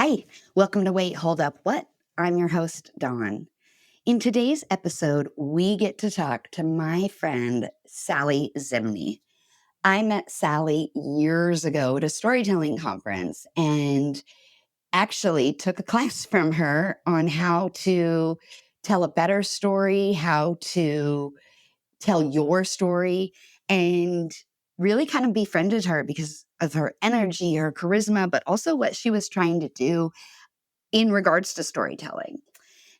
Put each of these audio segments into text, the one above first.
Hi, welcome to Wait, Hold Up, What? I'm your host, Dawn. In today's episode, we get to talk to my friend, Sally Zimney. I met Sally years ago at a storytelling conference and actually took a class from her on how to tell a better story, how to tell your story, and really kind of befriended her because of her energy, her charisma, but also what she was trying to do in regards to storytelling.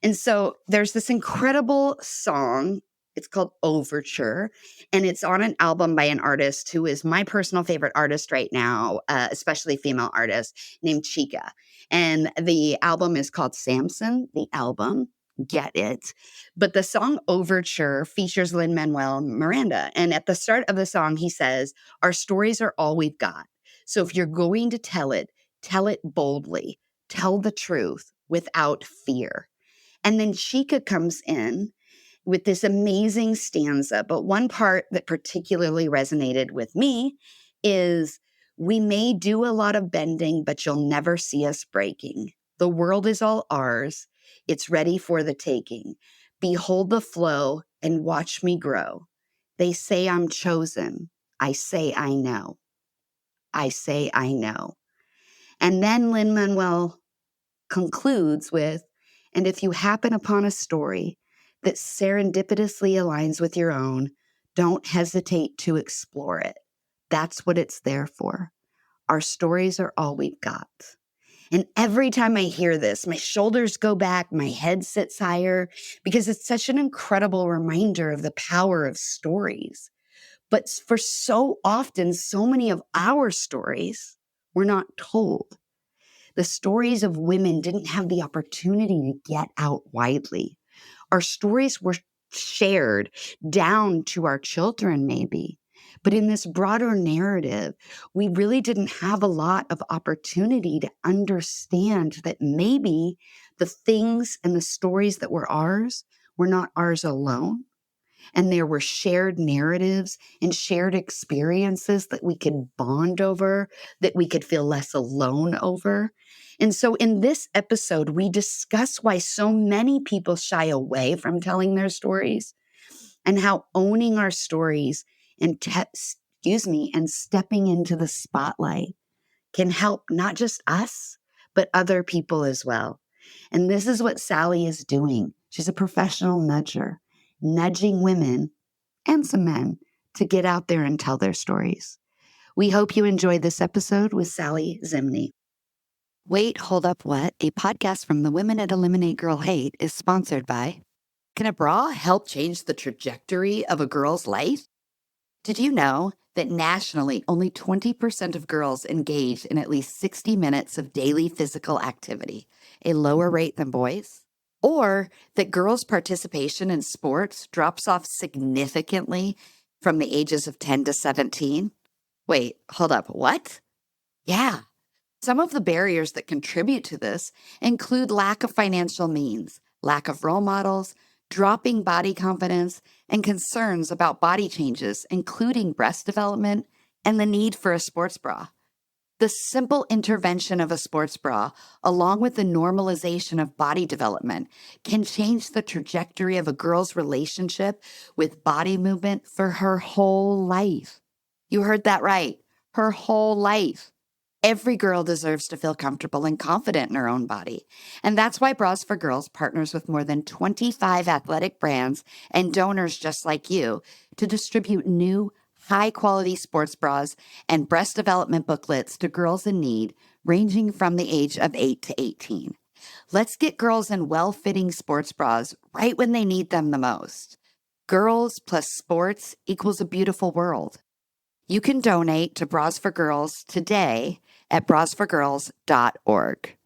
And so there's this incredible song. It's called Overture, and it's on an album by an artist who is my personal favorite artist right now, especially female artist named Chika. And the album is called Samson, the album. Get it. But the song Overture features Lin-Manuel Miranda. And at the start of the song, he says, "Our stories are all we've got. So if you're going to tell it boldly. Tell the truth without fear." And then Chika comes in with this amazing stanza. But one part that particularly resonated with me is, "We may do a lot of bending, but you'll never see us breaking. The world is all ours. It's ready for the taking. Behold the flow and watch me grow. They say I'm chosen. I say I know. I say I know." And then Lin-Manuel concludes with, "And if you happen upon a story that serendipitously aligns with your own, don't hesitate to explore it. That's what it's there for. Our stories are all we've got." And every time I hear this, my shoulders go back, my head sits higher, because it's such an incredible reminder of the power of stories. But for so often, so many of our stories were not told. The stories of women didn't have the opportunity to get out widely. Our stories were shared down to our children, maybe. But in this broader narrative, we really didn't have a lot of opportunity to understand that maybe the things and the stories that were not ours alone. And there were shared narratives and shared experiences that we could bond over, that we could feel less alone over. And so in this episode, we discuss why so many people shy away from telling their stories, and how owning our stories and and stepping into the spotlight can help not just us, but other people as well. And this is what Sally is doing. She's a professional nudger, nudging women and some men to get out there and tell their stories. We hope you enjoyed this episode with Sally Zimney. Wait, Hold Up, What? A podcast from the Women at Eliminate Girl Hate is sponsored by... Can a bra help change the trajectory of a girl's life? Did you know that nationally only 20% of girls engage in at least 60 minutes of daily physical activity, a lower rate than boys? Or that girls' participation in sports drops off significantly from the ages of 10 to 17? Wait, hold up, what? Yeah. Some of the barriers that contribute to this include lack of financial means, lack of role models, dropping body confidence, and concerns about body changes, including breast development and the need for a sports bra. The simple intervention of a sports bra, along with the normalization of body development, can change the trajectory of a girl's relationship with body movement for her whole life. You heard that right, her whole life. Every girl deserves to feel comfortable and confident in her own body. And that's why Bras for Girls partners with more than 25 athletic brands and donors just like you to distribute new, high-quality sports bras and breast development booklets to girls in need, ranging from the age of 8 to 18. Let's get girls in well-fitting sports bras right when they need them the most. Girls plus sports equals a beautiful world. You can donate to Bras for Girls today at brasforgirls.org.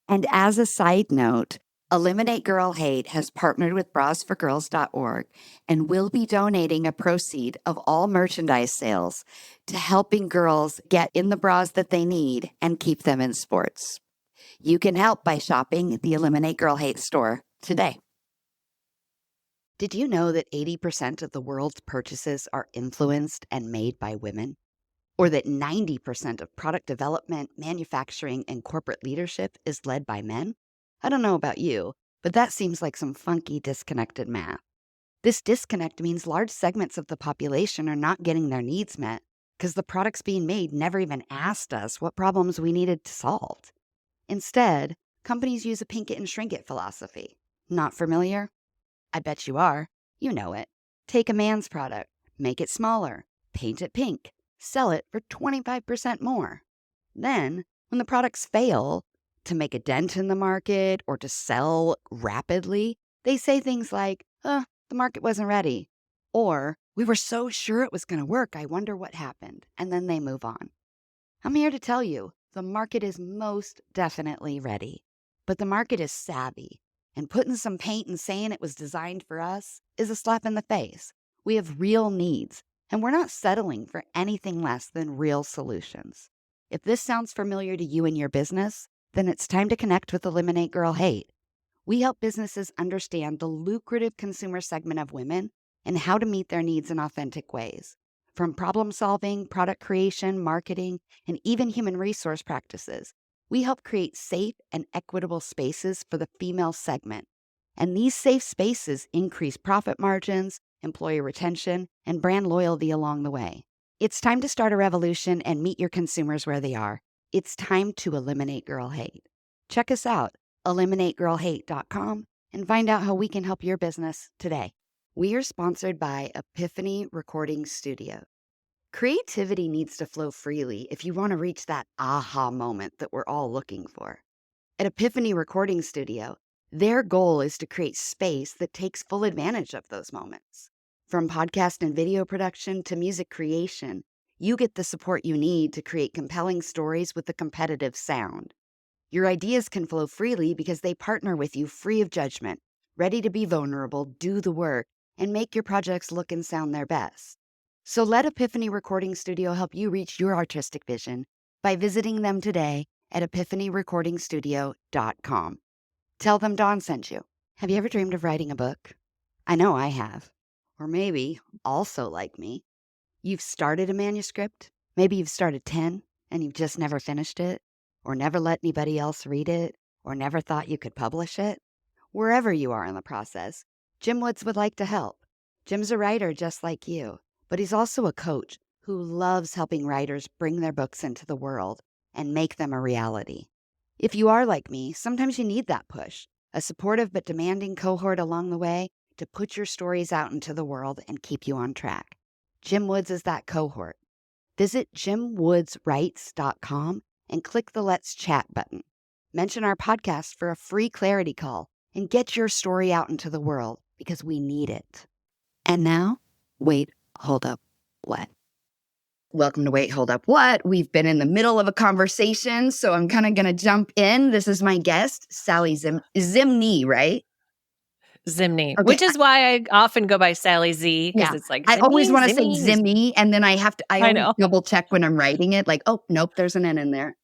And as a side note, Eliminate Girl Hate has partnered with brasforgirls.org and will be donating a proceed of all merchandise sales to helping girls get in the bras that they need and keep them in sports. You can help by shopping the Eliminate Girl Hate store today. Did you know that 80% of the world's purchases are influenced and made by women? Or that 90% of product development, manufacturing, and corporate leadership is led by men? I don't know about you, but that seems like some funky, disconnected math. This disconnect means large segments of the population are not getting their needs met because the products being made never even asked us what problems we needed to solve. Instead, companies use a pink it and shrink it philosophy. Not familiar? I bet you are. You know it. Take a man's product, make it smaller, paint it pink, sell it for 25% more. Then, when the products fail to make a dent in the market or to sell rapidly, they say things like, the market wasn't ready. Or, we were so sure it was going to work, I wonder what happened. And then they move on. I'm here to tell you, the market is most definitely ready. But the market is savvy. And putting some paint and saying it was designed for us is a slap in the face. We have real needs, and we're not settling for anything less than real solutions. If this sounds familiar to you and your business, then it's time to connect with Eliminate Girl Hate. We help businesses understand the lucrative consumer segment of women and how to meet their needs in authentic ways. From problem solving, product creation, marketing, and even human resource practices, we help create safe and equitable spaces for the female segment. And these safe spaces increase profit margins, employee retention, and brand loyalty along the way. It's time to start a revolution and meet your consumers where they are. It's time to eliminate girl hate. Check us out, eliminategirlhate.com, and find out how we can help your business today. We are sponsored by Epiphany Recording Studio. Creativity needs to flow freely if you want to reach that aha moment that we're all looking for. At Epiphany Recording Studio, their goal is to create space that takes full advantage of those moments. From podcast and video production to music creation, you get the support you need to create compelling stories with a competitive sound. Your ideas can flow freely because they partner with you free of judgment, ready to be vulnerable, do the work, and make your projects look and sound their best. So let Epiphany Recording Studio help you reach your artistic vision by visiting them today at epiphanyrecordingstudio.com. Tell them Dawn sent you. Have you ever dreamed of writing a book? I know I have. Or maybe, also like me, you've started a manuscript. Maybe you've started 10 and you've just never finished it, or never let anybody else read it, or never thought you could publish it. Wherever you are in the process, Jim Woods would like to help. Jim's a writer just like you, but he's also a coach who loves helping writers bring their books into the world and make them a reality. If you are like me, sometimes you need that push, a supportive but demanding cohort along the way to put your stories out into the world and keep you on track. Jim Woods is that cohort. Visit jimwoodswrites.com and click the Let's Chat button. Mention our podcast for a free clarity call and get your story out into the world because we need it. And now, wait, hold up, what? Welcome to Wait, Hold Up, What? We've been in the middle of a conversation, so I'm kind of going to jump in. This is my guest, Sally Zimney, right? Zimney, Okay. which is why I often go by Sally Z, because it's like I Zimney, always want to say Zimmy, Zimmy, and then I I always know. double check when I'm writing it, like, oh, nope, there's an N in there.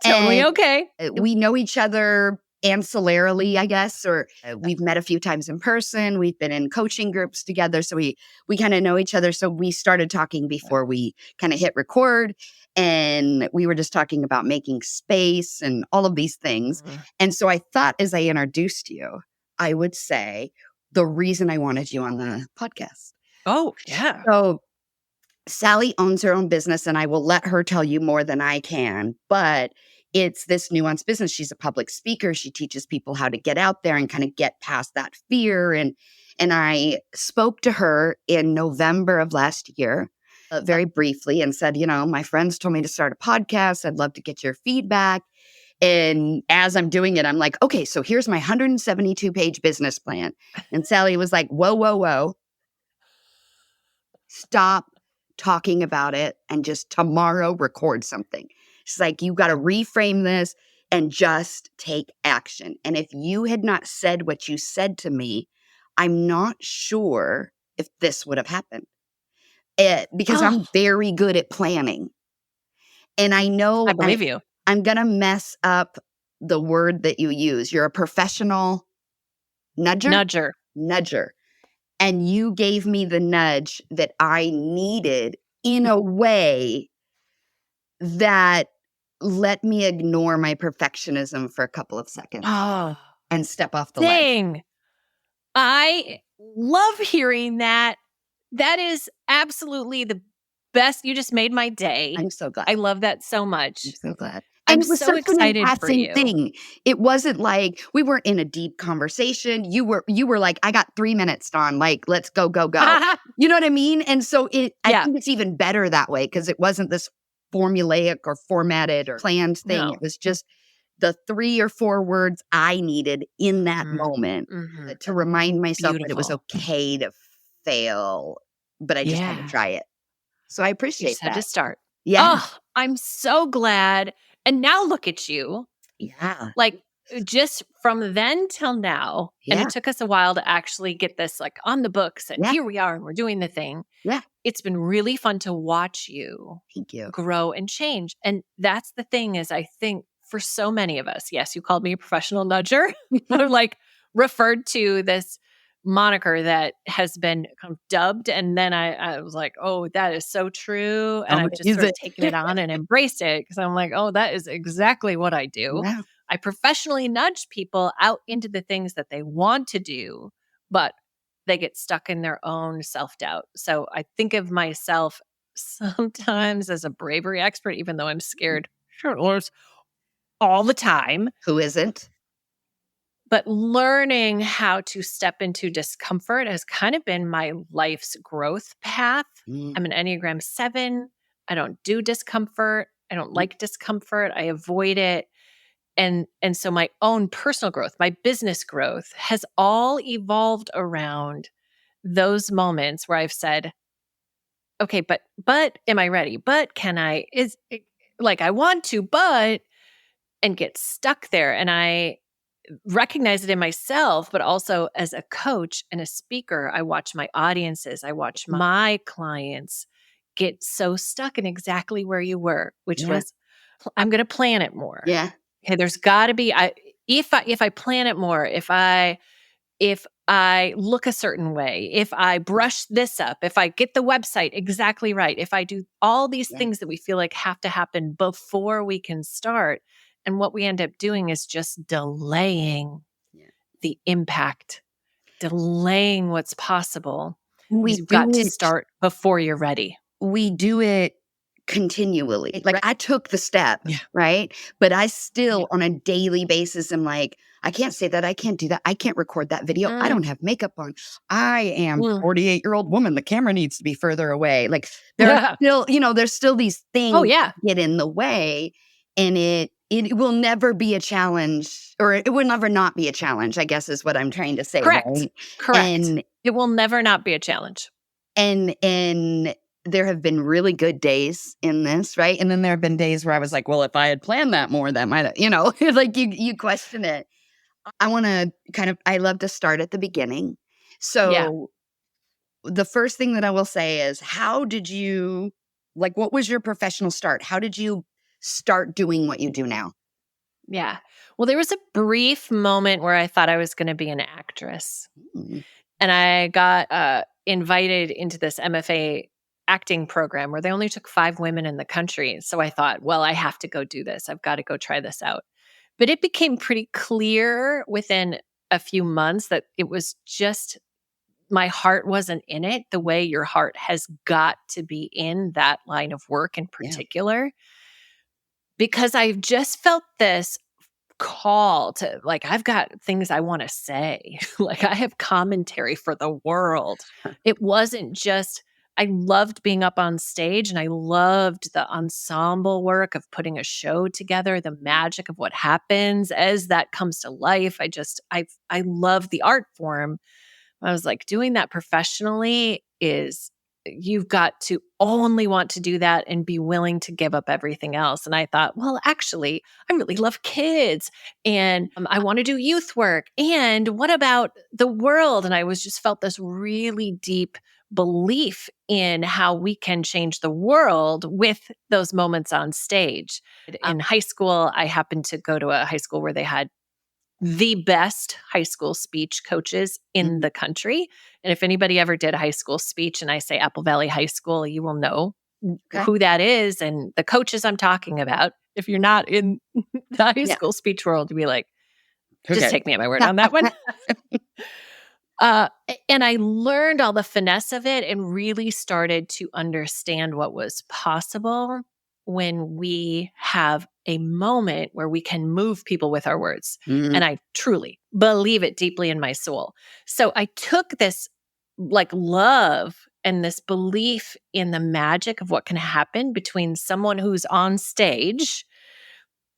Totally And okay. we know each other ancillarily, I guess, or we've met a few times in person. We've been in coaching groups together. So we kind of know each other. So we started talking before we kind of hit record. And we were just talking about making space and all of these things. And so I thought as I introduced you, I would say the reason I wanted you on the podcast. Oh, yeah. So Sally owns her own business, and I will let her tell you more than I can, but it's this nuanced business. She's a public speaker. She teaches people how to get out there and kind of get past that fear. And I spoke to her in November of last year, very briefly, and said, my friends told me to start a podcast. I'd love to get your feedback. And as I'm doing it, I'm like, okay, so here's my 172-page business plan. And Sally was like, whoa, whoa, whoa. Stop talking about it and just tomorrow record something. She's like, you got to reframe this and just take action. And if you had not said what you said to me, I'm not sure if this would have happened. Because I'm very good at planning. And I know I believe you. I'm going to mess up the word that you use. You're a professional nudger. And you gave me the nudge that I needed in a way that let me ignore my perfectionism for a couple of seconds and step off the ledge. Dang. I love hearing that. That is absolutely the best. You just made my day. I'm so glad. I love that so much. I'm so glad. I'm And it was so such an excited for passing you. thing. It wasn't like we weren't in a deep conversation. You were like, I got 3 minutes, Dawn. Like, let's go, go, go. You know what I mean? And so I think it's even better that way because it wasn't this formulaic or formatted or planned thing. No. It was just the 3 or 4 words I needed in that moment to remind myself that it was okay to fail, but I just had to try it. So I You appreciate just had to that. start. Yeah. Oh, I'm so glad. And now look at you. Yeah. Like, just from then till now, and Yeah. it took us a while to actually get this, like, on the books, and Yeah. here we are, and we're doing the thing. Yeah. It's been really fun to watch you Thank you. grow and change, and that's the thing is I think for so many of us, yes, you called me a professional nudger, or, like, referred to this moniker that has been kind of dubbed, and then I was like, "Oh, that is so true," and I've just sort of taken it on and embraced it because I'm like, "Oh, that is exactly what I do." Yeah. I professionally nudge people out into the things that they want to do, but they get stuck in their own self-doubt. So I think of myself sometimes as a bravery expert, even though I'm scared shitless all the time. Who isn't? But learning how to step into discomfort has kind of been my life's growth path. I'm an Enneagram 7. I don't do discomfort. I don't like discomfort. I avoid it. And so my own personal growth, my business growth has all evolved around those moments where I've said, okay, but am I ready? But can I is it, like I want to, but and get stuck there. And I recognize it in myself, but also as a coach and a speaker, I watch my audiences, I watch my clients get so stuck in exactly where you were, which was I'm going to plan it more. Yeah. Okay, there's got to be if I plan it more, if I look a certain way, if I brush this up, if I get the website exactly right, if I do all these things that we feel like have to happen before we can start. And what we end up doing is just delaying the impact, delaying what's possible. We You've do got to it start before you're ready. we do it continually. Like I took the step, Yeah. right? But I still on a daily basis am like, I can't say that. I can't do that. I can't record that video. I don't have makeup on. I am 48-year-old woman. The camera needs to be further away. Like there are still, there's still these things that get in the way, and it will never be a challenge, or it will never not be a challenge, I guess is what I'm trying to say. Correct. Right? Correct. And it will never not be a challenge. And there have been really good days in this, right? And then there have been days where I was like, well, if I had planned that more, that might have, like you question it. I want to I love to start at the beginning. So the first thing that I will say is, how did you, what was your professional start? How did you start doing what you do now? Yeah. Well, there was a brief moment where I thought I was going to be an actress. And I got invited into this MFA acting program where they only took 5 women in the country. So I thought, well, I have to go do this. I've got to go try this out. But it became pretty clear within a few months that it was just my heart wasn't in it the way your heart has got to be in that line of work in particular. Because I've just felt this call to I've got things I want to say. I have commentary for the world. It wasn't just I loved being up on stage and I loved the ensemble work of putting a show together, the magic of what happens as that comes to life. I love the art form. I was like, doing that professionally is you've got to only want to do that and be willing to give up everything else. And I thought, well, actually, I really love kids and I want to do youth work. And what about the world? And I was just felt this really deep belief in how we can change the world with those moments on stage. In high school, I happened to go to a high school where they had the best high school speech coaches in the country. And if anybody ever did a high school speech and I say Apple Valley High School, you will know who that is and the coaches I'm talking about. If you're not in the high school speech world, to be like, just take me at my word on that one. And I learned all the finesse of it and really started to understand what was possible when we have a moment where we can move people with our words. And I truly believe it deeply in my soul. So I took this like love and this belief in the magic of what can happen between someone who's on stage,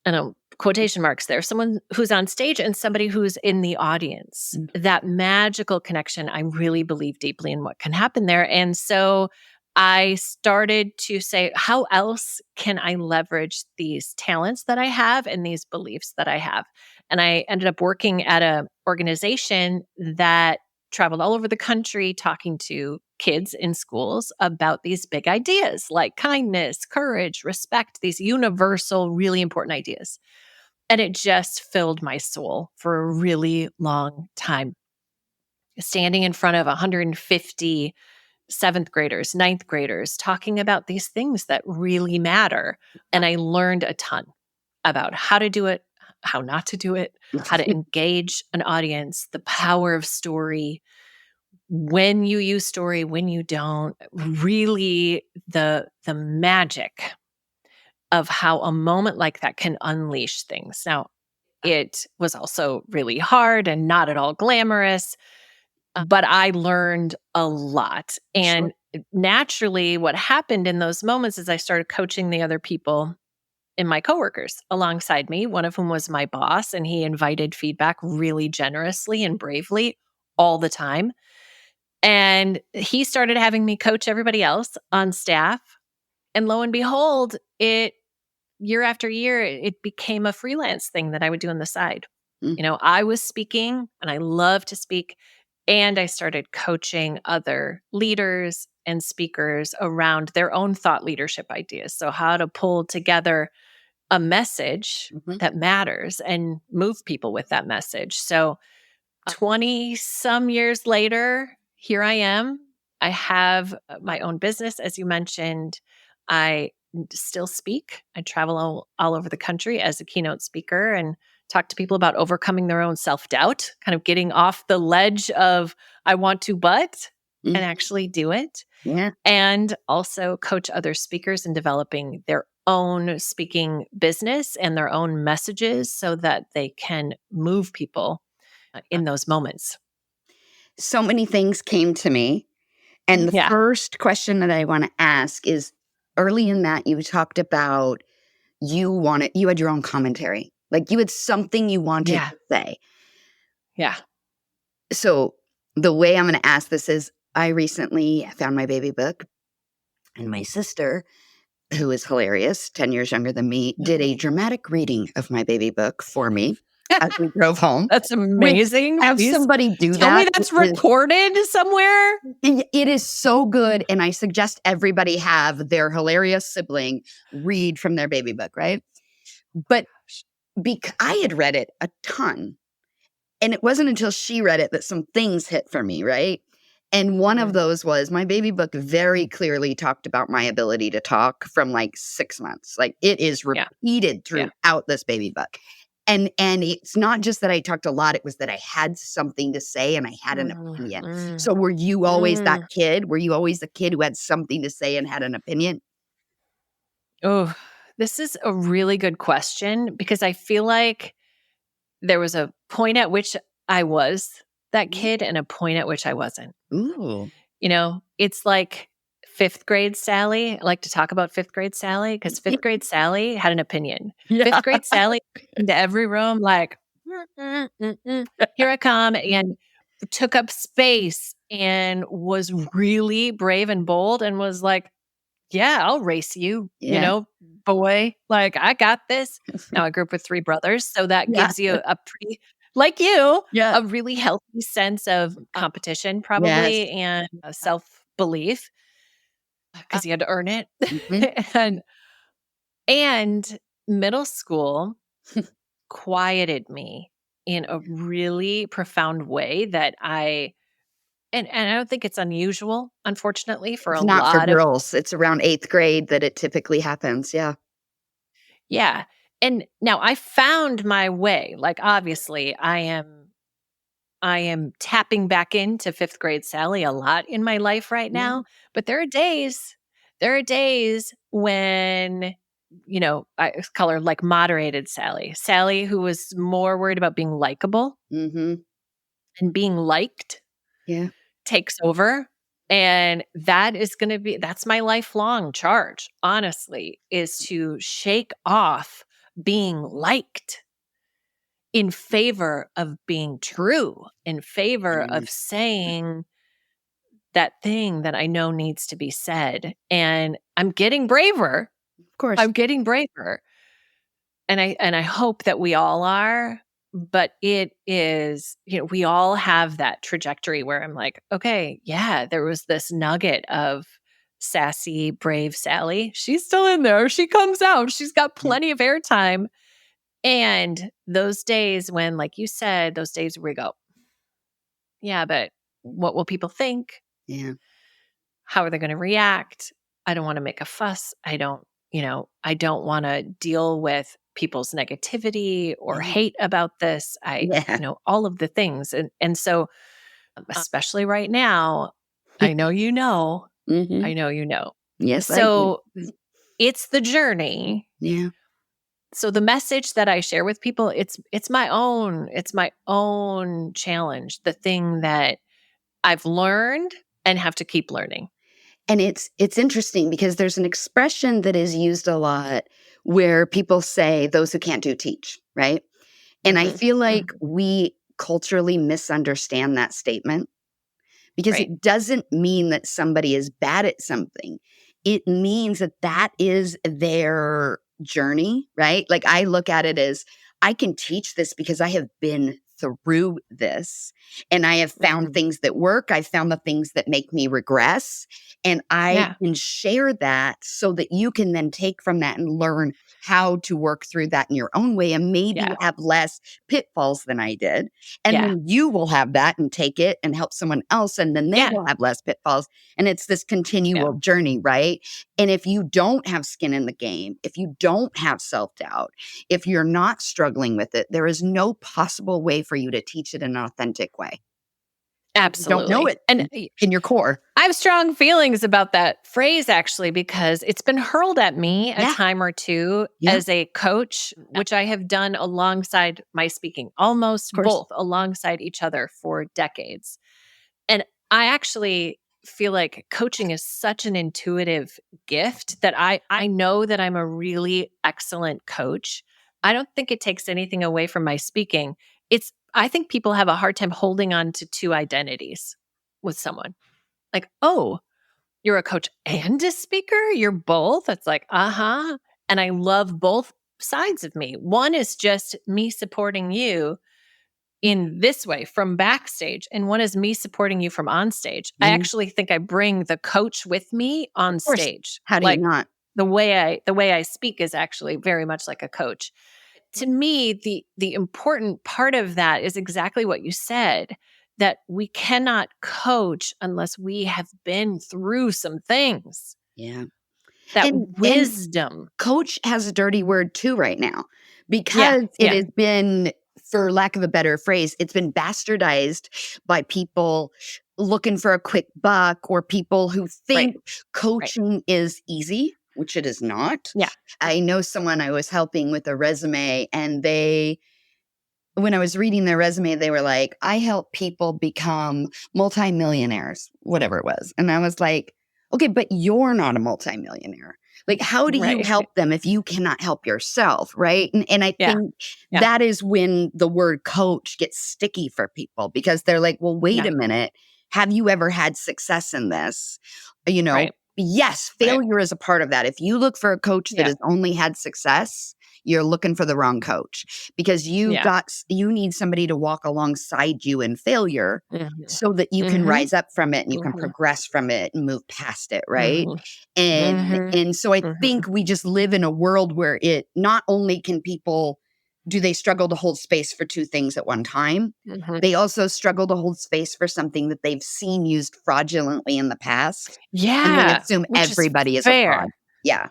and quotation marks there, someone who's on stage and somebody who's in the audience. That magical connection, I really believe deeply in what can happen there. And so I started to say, how else can I leverage these talents that I have and these beliefs that I have? And I ended up working at an organization that traveled all over the country talking to kids in schools about these big ideas like kindness, courage, respect, these universal, really important ideas. And it just filled my soul for a really long time. Standing in front of 150 seventh graders, ninth graders, talking about these things that really matter. And I learned a ton about how to do it, how not to do it, how to engage an audience, the power of story, when you use story, when you don't, really the magic of how a moment like that can unleash things. Now, it was also really hard and not at all glamorous, but I learned a lot. And naturally, what happened in those moments is I started coaching the other people and my coworkers alongside me, one of whom was my boss, and he invited feedback really generously and bravely all the time. And he started having me coach everybody else on staff. And lo and behold, it year after year, it became a freelance thing that I would do on the side. I was speaking and I love to speak. And I started coaching other leaders and speakers around their own thought leadership ideas. So, how to pull together a message that matters and move people with that message. So, 20 some years later, here I am. I have my own business, as you mentioned. I still speak. I travel all over the country as a keynote speaker and talk to people about overcoming their own self-doubt, kind of getting off the ledge of I want to, but, and actually do it. Yeah. And also coach other speakers in developing their own speaking business and their own messages so that they can move people in those moments. So many things came to me. And the first question that I want to ask is, early in that you talked about you had your own commentary. Like you had something you wanted to say. Yeah. So the way I'm going to ask this is, I recently found my baby book, and my sister, who is hilarious, 10 years younger than me, did a dramatic reading of my baby book for me as we drove home. That's amazing. Have somebody do Tell that. me that's recorded somewhere. It is so good. And I suggest everybody have their hilarious sibling read from their baby book, right? But I had read it a ton. And it wasn't until she read it that some things hit for me, right? And one of those was my baby book very clearly talked about my ability to talk from like 6 months. Like it is repeated throughout this baby book. And it's not just that I talked a lot, it was that I had something to say and I had an opinion. So were you always that kid? Were you always the kid who had something to say and had an opinion? Oh, this is a really good question because I feel like there was a point at which I was that kid and a point at which I wasn't. Ooh. It's like 5th grade Sally. I like to talk about 5th grade Sally because 5th grade Sally had an opinion. 5th grade Sally into every room like, here I come, and took up space and was really brave and bold and was like, yeah, I'll race you, boy. Like, I got this. Now I grew up with 3 brothers, so that gives you a pretty, like you, a really healthy sense of competition probably and self-belief because you had to earn it. And middle school quieted me in a really profound way that I And I don't think it's unusual, unfortunately, for It's a not for lot of girls. It's around 8th grade that it typically happens. Yeah. yeah. And now I found my way. Like, obviously, I am tapping back into 5th grade Sally a lot in my life right Yeah. now, but there are days when, I call her like moderated Sally. Sally who was more worried about being likable Mhm. and being liked Yeah. takes over. And that's my lifelong charge, honestly, is to shake off being liked in favor of being true, in favor Yeah. of saying that thing that I know needs to be said. And I'm getting braver. Of course. I'm getting braver. And I hope that we all are, but it is, we all have that trajectory where I'm like, okay, yeah, there was this nugget of sassy, brave Sally. She's still in there. She comes out. She's got Yeah. plenty of airtime. And those days when, like you said, those days where we go, yeah, but what will people think? Yeah. How are they going to react? I don't want to make a fuss. I don't want to deal with people's negativity or Yeah. hate about this. Yeah. All of the things. And so, especially right now, I know you know, I Mhm. know you know. Yes, I do. So it's the journey. Yeah. So the message that I share with people, it's my own challenge, the thing that I've learned and have to keep learning. And it's interesting because there's an expression that is used a lot where people say those who can't do teach, right? And I Mhm, feel like mhm, we culturally misunderstand that statement because right. it doesn't mean that somebody is bad at something. It means that that is their journey, right? Like I look at it as I can teach this because I have been through this and I have found Mhm. things that work. I've found the things that make me regress. And I Yeah, can share that so that you can then take from that and learn how to work through that in your own way and maybe yeah, have less pitfalls than I did. And yeah, then you will have that and take it and help someone else, and then they yeah, will have less pitfalls. And it's this yeah, continual journey, right? And if you don't have skin in the game, if you don't have self doubt, if you're not struggling with it, there is no possible way for you to teach it in an authentic way. You don't know absolutely. it And in your core. I have strong feelings about that phrase actually because it's been hurled at me a Yeah. time or two Yeah. Of as a coach, which I have done alongside my speaking, almost course. both alongside each other for decades. And I actually feel like coaching is such an intuitive gift that I know that I'm a really excellent coach. I don't think it takes anything away from my speaking. I think people have a hard time holding on to two identities with someone. Like, "Oh, you're a coach and a speaker? You're both?" It's like, "Uh-huh." And I love both sides of me. One is just me supporting you in this way from backstage, and one is me supporting you from on stage. I Yeah. actually think I bring the coach with me on Of course. stage. How do you Like not? the way I speak is actually very much like a coach. To me, the important part of that is exactly what you said, that we cannot coach unless we have been through some things. Yeah. That And wisdom. coach has a dirty word too right now Yeah, because it yeah, has been, for lack of a better phrase, it's been bastardized by people looking for a quick buck or people who right, think right. coaching is easy, which it is not. Yeah, I know someone I was helping with a resume, and when I was reading their resume, they were like, I help people become multimillionaires, whatever it was. And I was like, okay, but you're not a multimillionaire. Like, how do you right. help them if you cannot help yourself? Right. And I Yeah, think yeah, that is when the word coach gets sticky for people because they're like, well, wait yeah, a minute. Have you ever had success in this? You know, right, yes, right. failure is a part of that. If you look for a coach that Yeah, has only had success, you're looking for the wrong coach because yeah. you need somebody to walk alongside you in failure Mhm, so that you can mhm, rise up from it and you can mhm, progress from it and move past it, right? mhm, And mhm, and so I mhm. think we just live in a world where it not only can people do they struggle to hold space for two things at one time? Mhm. They also struggle to hold space for something that they've seen used fraudulently in the past and then Yeah, assume which is everybody is a fraud. fair. Yeah.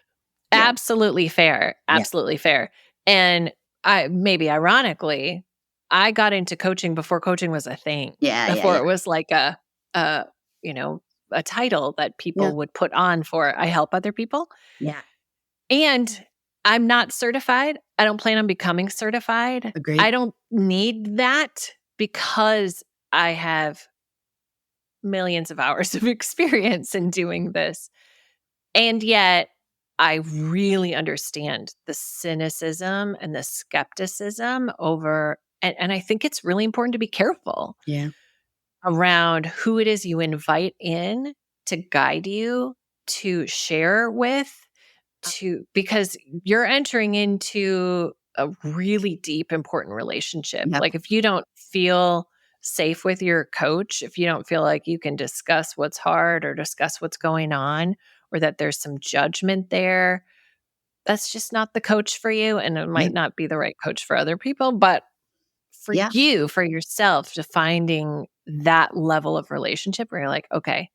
Yeah. Absolutely fair. Yeah. Absolutely fair. And I maybe ironically, I got into coaching before coaching was a thing. Yeah. Yeah. Before Yeah. it was like a you know, a title that Yeah. people would put on for I help other people. Yeah. And I'm not certified. I don't plan on becoming certified. Agreed. I don't need that because I have millions of hours of experience in doing this. And yet, I really understand the cynicism and the skepticism over, and I think it's really important to be careful Yeah. around who it is you invite in to guide you, to share with, because you're entering into a really deep, important relationship. Yep. Like if you don't feel safe with your coach, if you don't feel like you can discuss what's hard or discuss what's going on, or that there's some judgment there, that's just not the coach for you. And it might Yep. not be the right coach for other people. But for Yeah. you, for yourself, to finding that level of relationship where you're like, okay,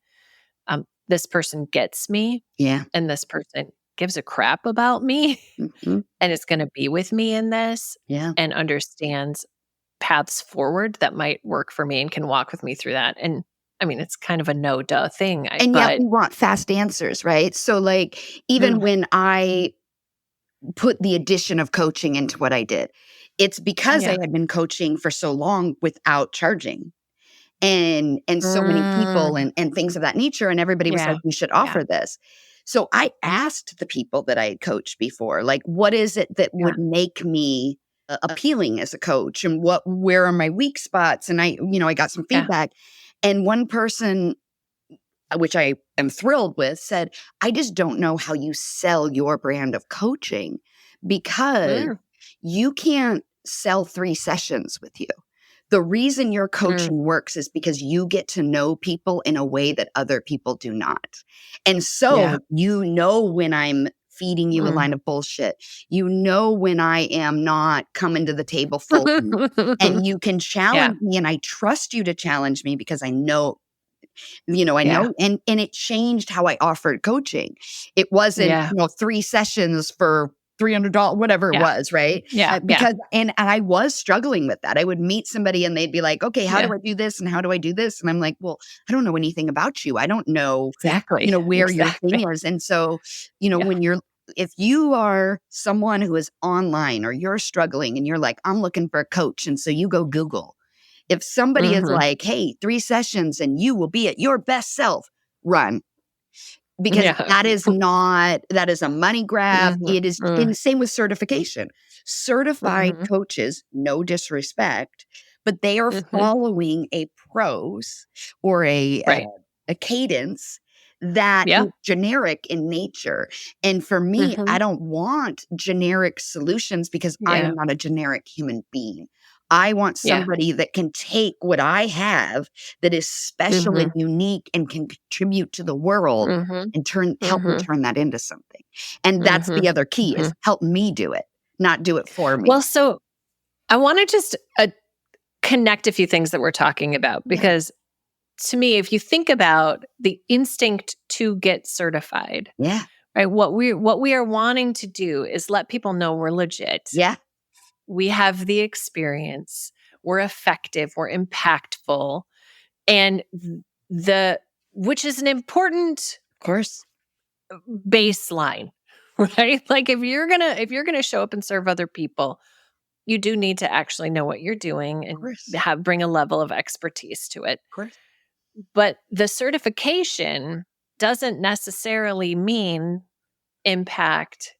this person gets me Yeah. and this person gives a crap about me Mhm. and is going to be with me in this Yeah. and understands paths forward that might work for me and can walk with me through that. And I mean, it's kind of a no duh thing, And yet but we want fast answers, right? So, like, even mm, when I put the addition of coaching into what I did, it's because I yeah. had been coaching for so long without charging. And so many people Mm, and things of that nature, and everybody was yeah. like, "You should Yeah. offer this." So I asked the people that I had coached before, like, "What is it that Yeah. would make me appealing as a coach, and where are my weak spots?" And I got some Yeah. feedback, and one person, which I am thrilled with, said, "I just don't know how you sell your brand of coaching because Mm, you can't sell 3 sessions with you. The reason your mm, coaching works is because you get to know people in a way that other people do not. And yeah. so you know when I'm feeding you a Mm. line of bullshit. You know when I am not coming to the table full, and you can Yeah. challenge me, and I trust you to challenge me because I Yeah. know, and it changed how I offered coaching. It wasn't, Yeah. 3 sessions for $300, whatever it Yeah. was, right? Yeah. Yeah. Because and I was struggling with that. I would meet somebody and they'd be like, "Okay, how Yeah. do I do this and how do I do this?" And I'm like, "Well, I don't know anything about you. I don't know, Exactly. where your thing Exactly. is." And so, Yeah. when if you are someone who is online or you're struggling and you're like, "I'm looking for a coach," and so you go Google, if somebody is Mhm. like, "Hey, 3 sessions and you will be at your best self," run. Because Yeah. that is a money grab. Mhm. It is, Mm. and same with certification. Certified Mhm. coaches, no disrespect, but they are Mhm. following a prose or Right. a cadence that Yeah. is generic in nature. And for me, I Mhm. don't want generic solutions because I Yeah. am not a generic human being. I want Yeah. somebody that can take what I have that is special and Mhm. unique and can contribute to the world Mhm. and help me Mhm. turn that into something. And that's the Mhm. other key, is Mhm. help me do it, not do it for me. Well, so I wanna just, connect a few things that we're talking about Yeah. because to me, if you think about the instinct to get certified, Yeah. right? What we are wanting to do is let people know we're legit. Yeah. We have the experience. We're effective. We're impactful. And the which is an important Of course. baseline, right? Like if you're gonna show up and serve other people, you do need to actually know what you're doing Of and course. bring a level of expertise to it. Of course. But the certification doesn't necessarily mean impact.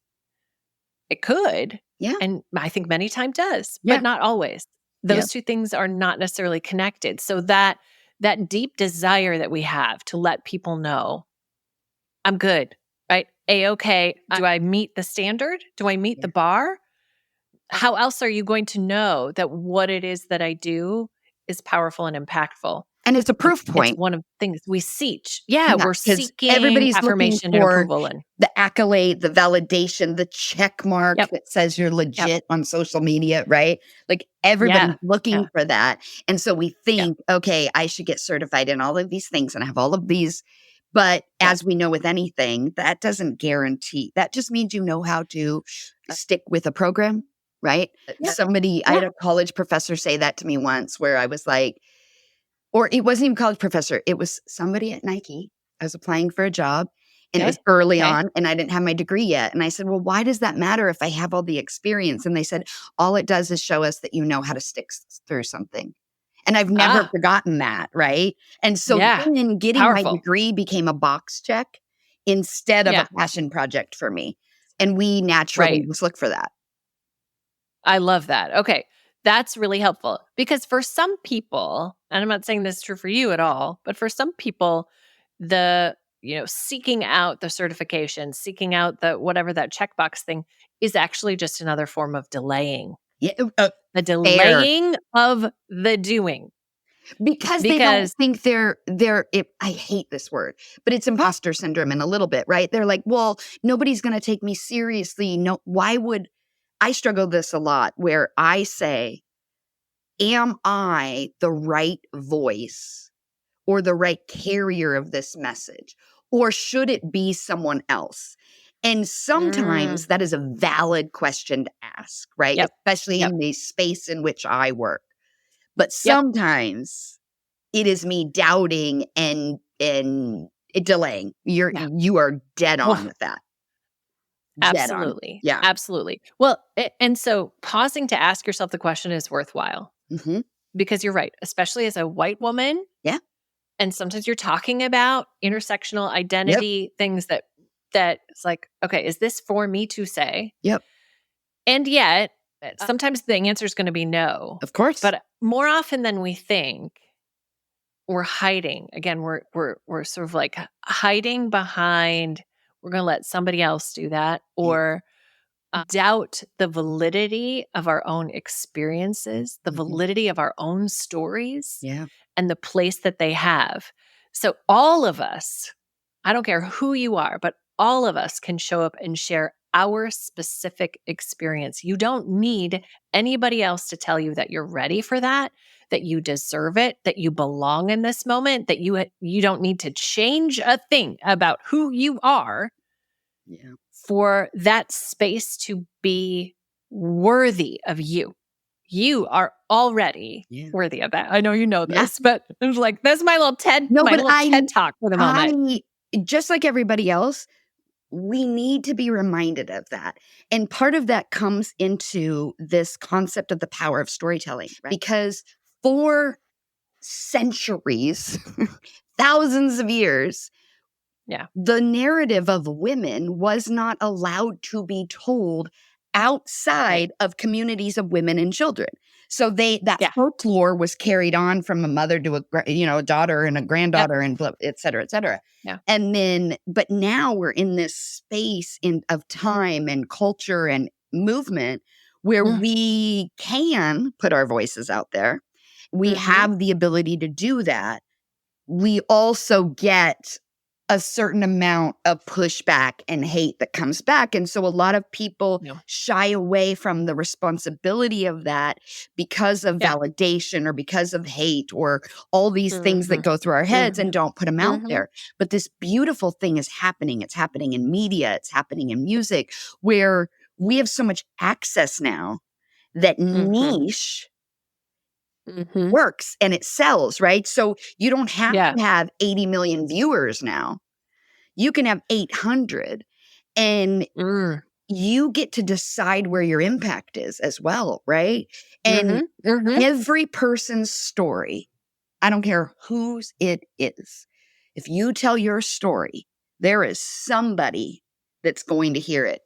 It could, Yeah. and I think many times does, but Yeah. not always. Yeah. Those two things are not necessarily connected. So that deep desire that we have to let people know, I'm good, right? A-okay. Do I meet the standard? Do I meet the Yeah. bar? How else are you going to know that what it is that I do is powerful and impactful? And it's a proof It's point. one of the things we seek. Yeah, we're 'Cause seeking everybody's looking affirmation and for approval and the accolade, the validation, the check mark Yep. that says you're Yep. legit on social media, right? Like, everybody's Yeah. looking Yeah. for that, and so we Yep. think, "Okay, I should get certified in all of these things and have all of these," but Yep. as we know with anything, that doesn't guarantee that just means you know how to stick with a program, right? Yep. I had Yeah. a college professor say that to me once where I was like, or it wasn't even college professor, it was somebody at Nike. I was applying for a job, and it was Okay. early Okay. on, and I didn't have my degree yet, and I said, "Well, why does that matter if I have all the experience?" And they said, "All it does is show us that you know how to stick through something." And I've never Ah, forgotten that, right? And so yeah. then getting my Powerful. degree became a box check instead of a Yeah. passion project for me, and we naturally Right. just look for that. I love that. Okay. That's really helpful because for some people, and I'm not saying this is true for you at all, but for some people, seeking out the certification, seeking out the whatever that checkbox thing is actually just another form of delaying, Yeah, the fair. delaying of the doing. Because they don't Because, think I hate this word, but it's imposter syndrome in a little bit, right? They're like, "Well, nobody's gonna take me seriously. No, why would" I struggle this a lot where I say, "Am I the right voice or the right carrier of this message? Or should it be someone else?" And mm, sometimes that is a valid question to ask, right? yep, Especially yep, in the space in which I work. But yep. sometimes it is me doubting and delaying. Yeah. You are dead on Well, with that. Dead on. absolutely. Yeah. Absolutely. Well, and so pausing to ask yourself the question is worthwhile Mhm. because you're right, especially as a white woman. Yeah. And sometimes you're talking about intersectional Yep. identity things that it's like, okay, is this for me to say? Yep. And yet, sometimes the answer is going to be no. Of course. But more often than we think, we're hiding. Again, we're sort of like hiding behind we're going to let somebody else do that Yeah. or doubt the validity of our own experiences, the Mhm. validity of our own stories, Yeah. and the place that they have. So, all of us, I don't care who you are, but all of us can show up and share our specific experience. You don't need anybody else to tell you that you're ready for that you deserve it, that you belong in this moment, that you don't need to change a thing about who you are Yeah. for that space to be worthy of you. You are already Yeah. worthy of that. I know you know Yeah. this, but it was like, that's No, my but little TED talk for the moment. I just like everybody else, we need to be reminded of that. And part of that comes into this concept of the power of storytelling, right? Because for centuries, thousands of years, Yeah. the narrative of women was not allowed to be told Right. outside of communities of women and children. So that Yeah. folklore was carried on from a mother to a daughter and a Yep. granddaughter and et cetera, et cetera. Yeah. And then, but now we're in this space of time and culture and movement where Mm. we can put our voices out there. We Mhm. have the ability to do that. We also get a certain amount of pushback and hate that comes back. And so a lot of people Yeah. shy away from the responsibility of that because of Yeah. validation or because of hate or all these things that Mhm. go through our heads and Mhm. don't put them out Mhm. there. But this beautiful thing is happening. It's happening in media, it's happening in music, where we have so much access now that Mhm. niche Mhm. works and it sells, right? So you don't have Yeah. to have 80 million viewers now. You can have 800 and Mm. you get to decide where your impact is as well, right? And Mhm. Mhm. every person's story, I don't care whose it is. If you tell your story, there is somebody that's going to hear it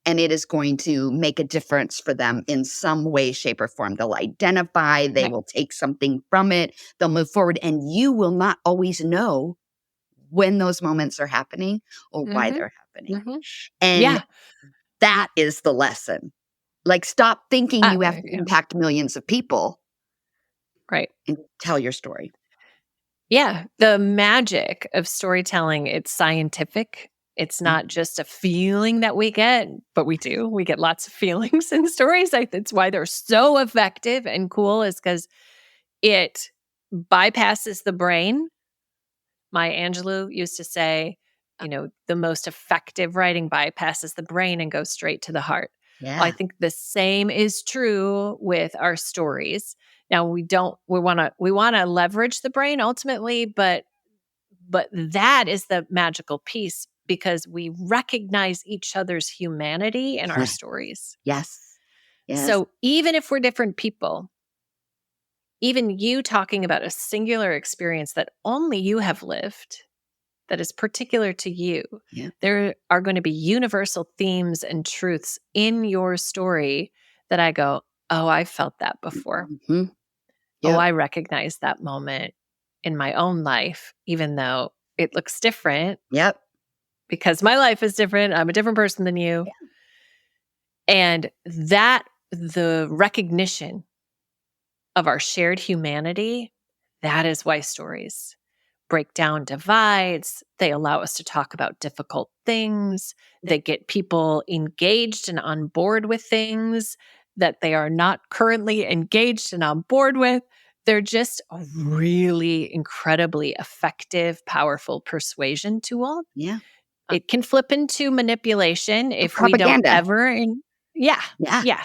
and it is going to make a difference for them in some way, shape, or form. They'll identify, they Yeah. will take something from it, they'll move forward, and you will not always know when those moments are happening or why Mhm. they're happening. Mhm. And Yeah. that is the lesson. Like, stop thinking you have to Yeah. impact millions of people Right. and tell your story. Yeah, the magic of storytelling, it's scientific. It's not just a feeling that we get, but we do. We get lots of feelings in stories. That's why they're so effective and cool, is because it bypasses the brain. Maya Angelou used to say, the most effective writing bypasses the brain and goes straight to the heart. Well, I Yeah. think the same is true with our stories. Now we want to leverage the brain ultimately, but that is the magical piece because we recognize each other's humanity in our Yeah. stories. Yes. Yes. So even if we're different people, even you talking about a singular experience that only you have lived, that is particular to you, Yeah. there are going to be universal themes and truths in your story that I go, oh, I felt that before. Hmm. Oh, Yep. I recognize that moment in my own life, even though it looks different Yep. because my life is different. I'm a different person than you. Yeah. And the recognition of our shared humanity, that is why stories break down divides. They allow us to talk about difficult things. They get people engaged and on board with things that they are not currently engaged and on board with. They're just a really incredibly effective, powerful persuasion tool. Yeah. It can flip into manipulation if we don't Propaganda. ever. Yeah, Yeah. yeah.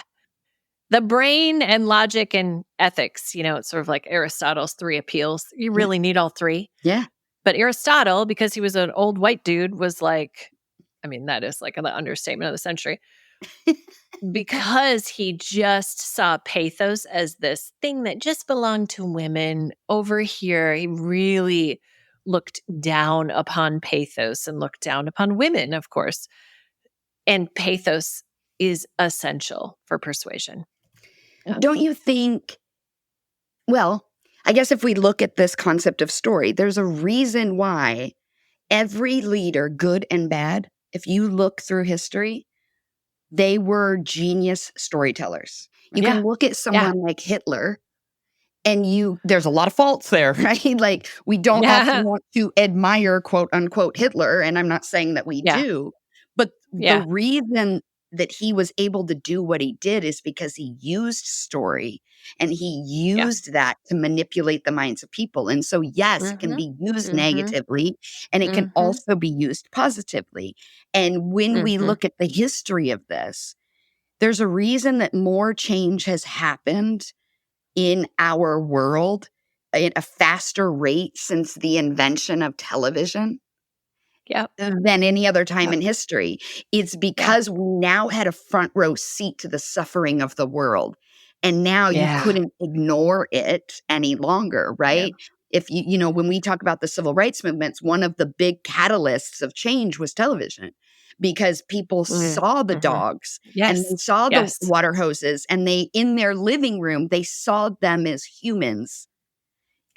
The brain and logic and ethics, it's sort of like Aristotle's three appeals. You Yeah. really need all three. Yeah. But Aristotle, because he was an old white dude, was like, that is like the understatement of the century, because he just saw pathos as this thing that just belonged to women. Over here, he really looked down upon pathos and looked down upon women, of course. And pathos is essential for persuasion. Don't you think? Well, I guess if we look at this concept of story, there's a reason why every leader, good and bad, if you look through history, they were genius storytellers. You Yeah. can look at Yeah. someone like Hitler and there's a lot of faults there, right? Like we don't often Yeah. want to admire quote unquote Hitler, and I'm not saying that we Yeah. do, but the Yeah. reason that he was able to do what he did is because he used story and he Yeah. used that to manipulate the minds of people. And so yes, it can Mhm. be used Mhm. negatively and it can Mhm. also be used positively. And when we Mhm. look at the history of this, there's a reason that more change has happened in our world at a faster rate since the invention of television Yep. than any other time Yep. in history. It's Yeah. because we now had a front row seat to the suffering of the world. And now you Yeah. couldn't ignore it any longer, Yeah. right? If when we talk about the civil rights movements, one of the big catalysts of change was television because people Mm. saw the Mhm. dogs and Yes. they saw the Yes. water hoses and in their living room, they saw them as humans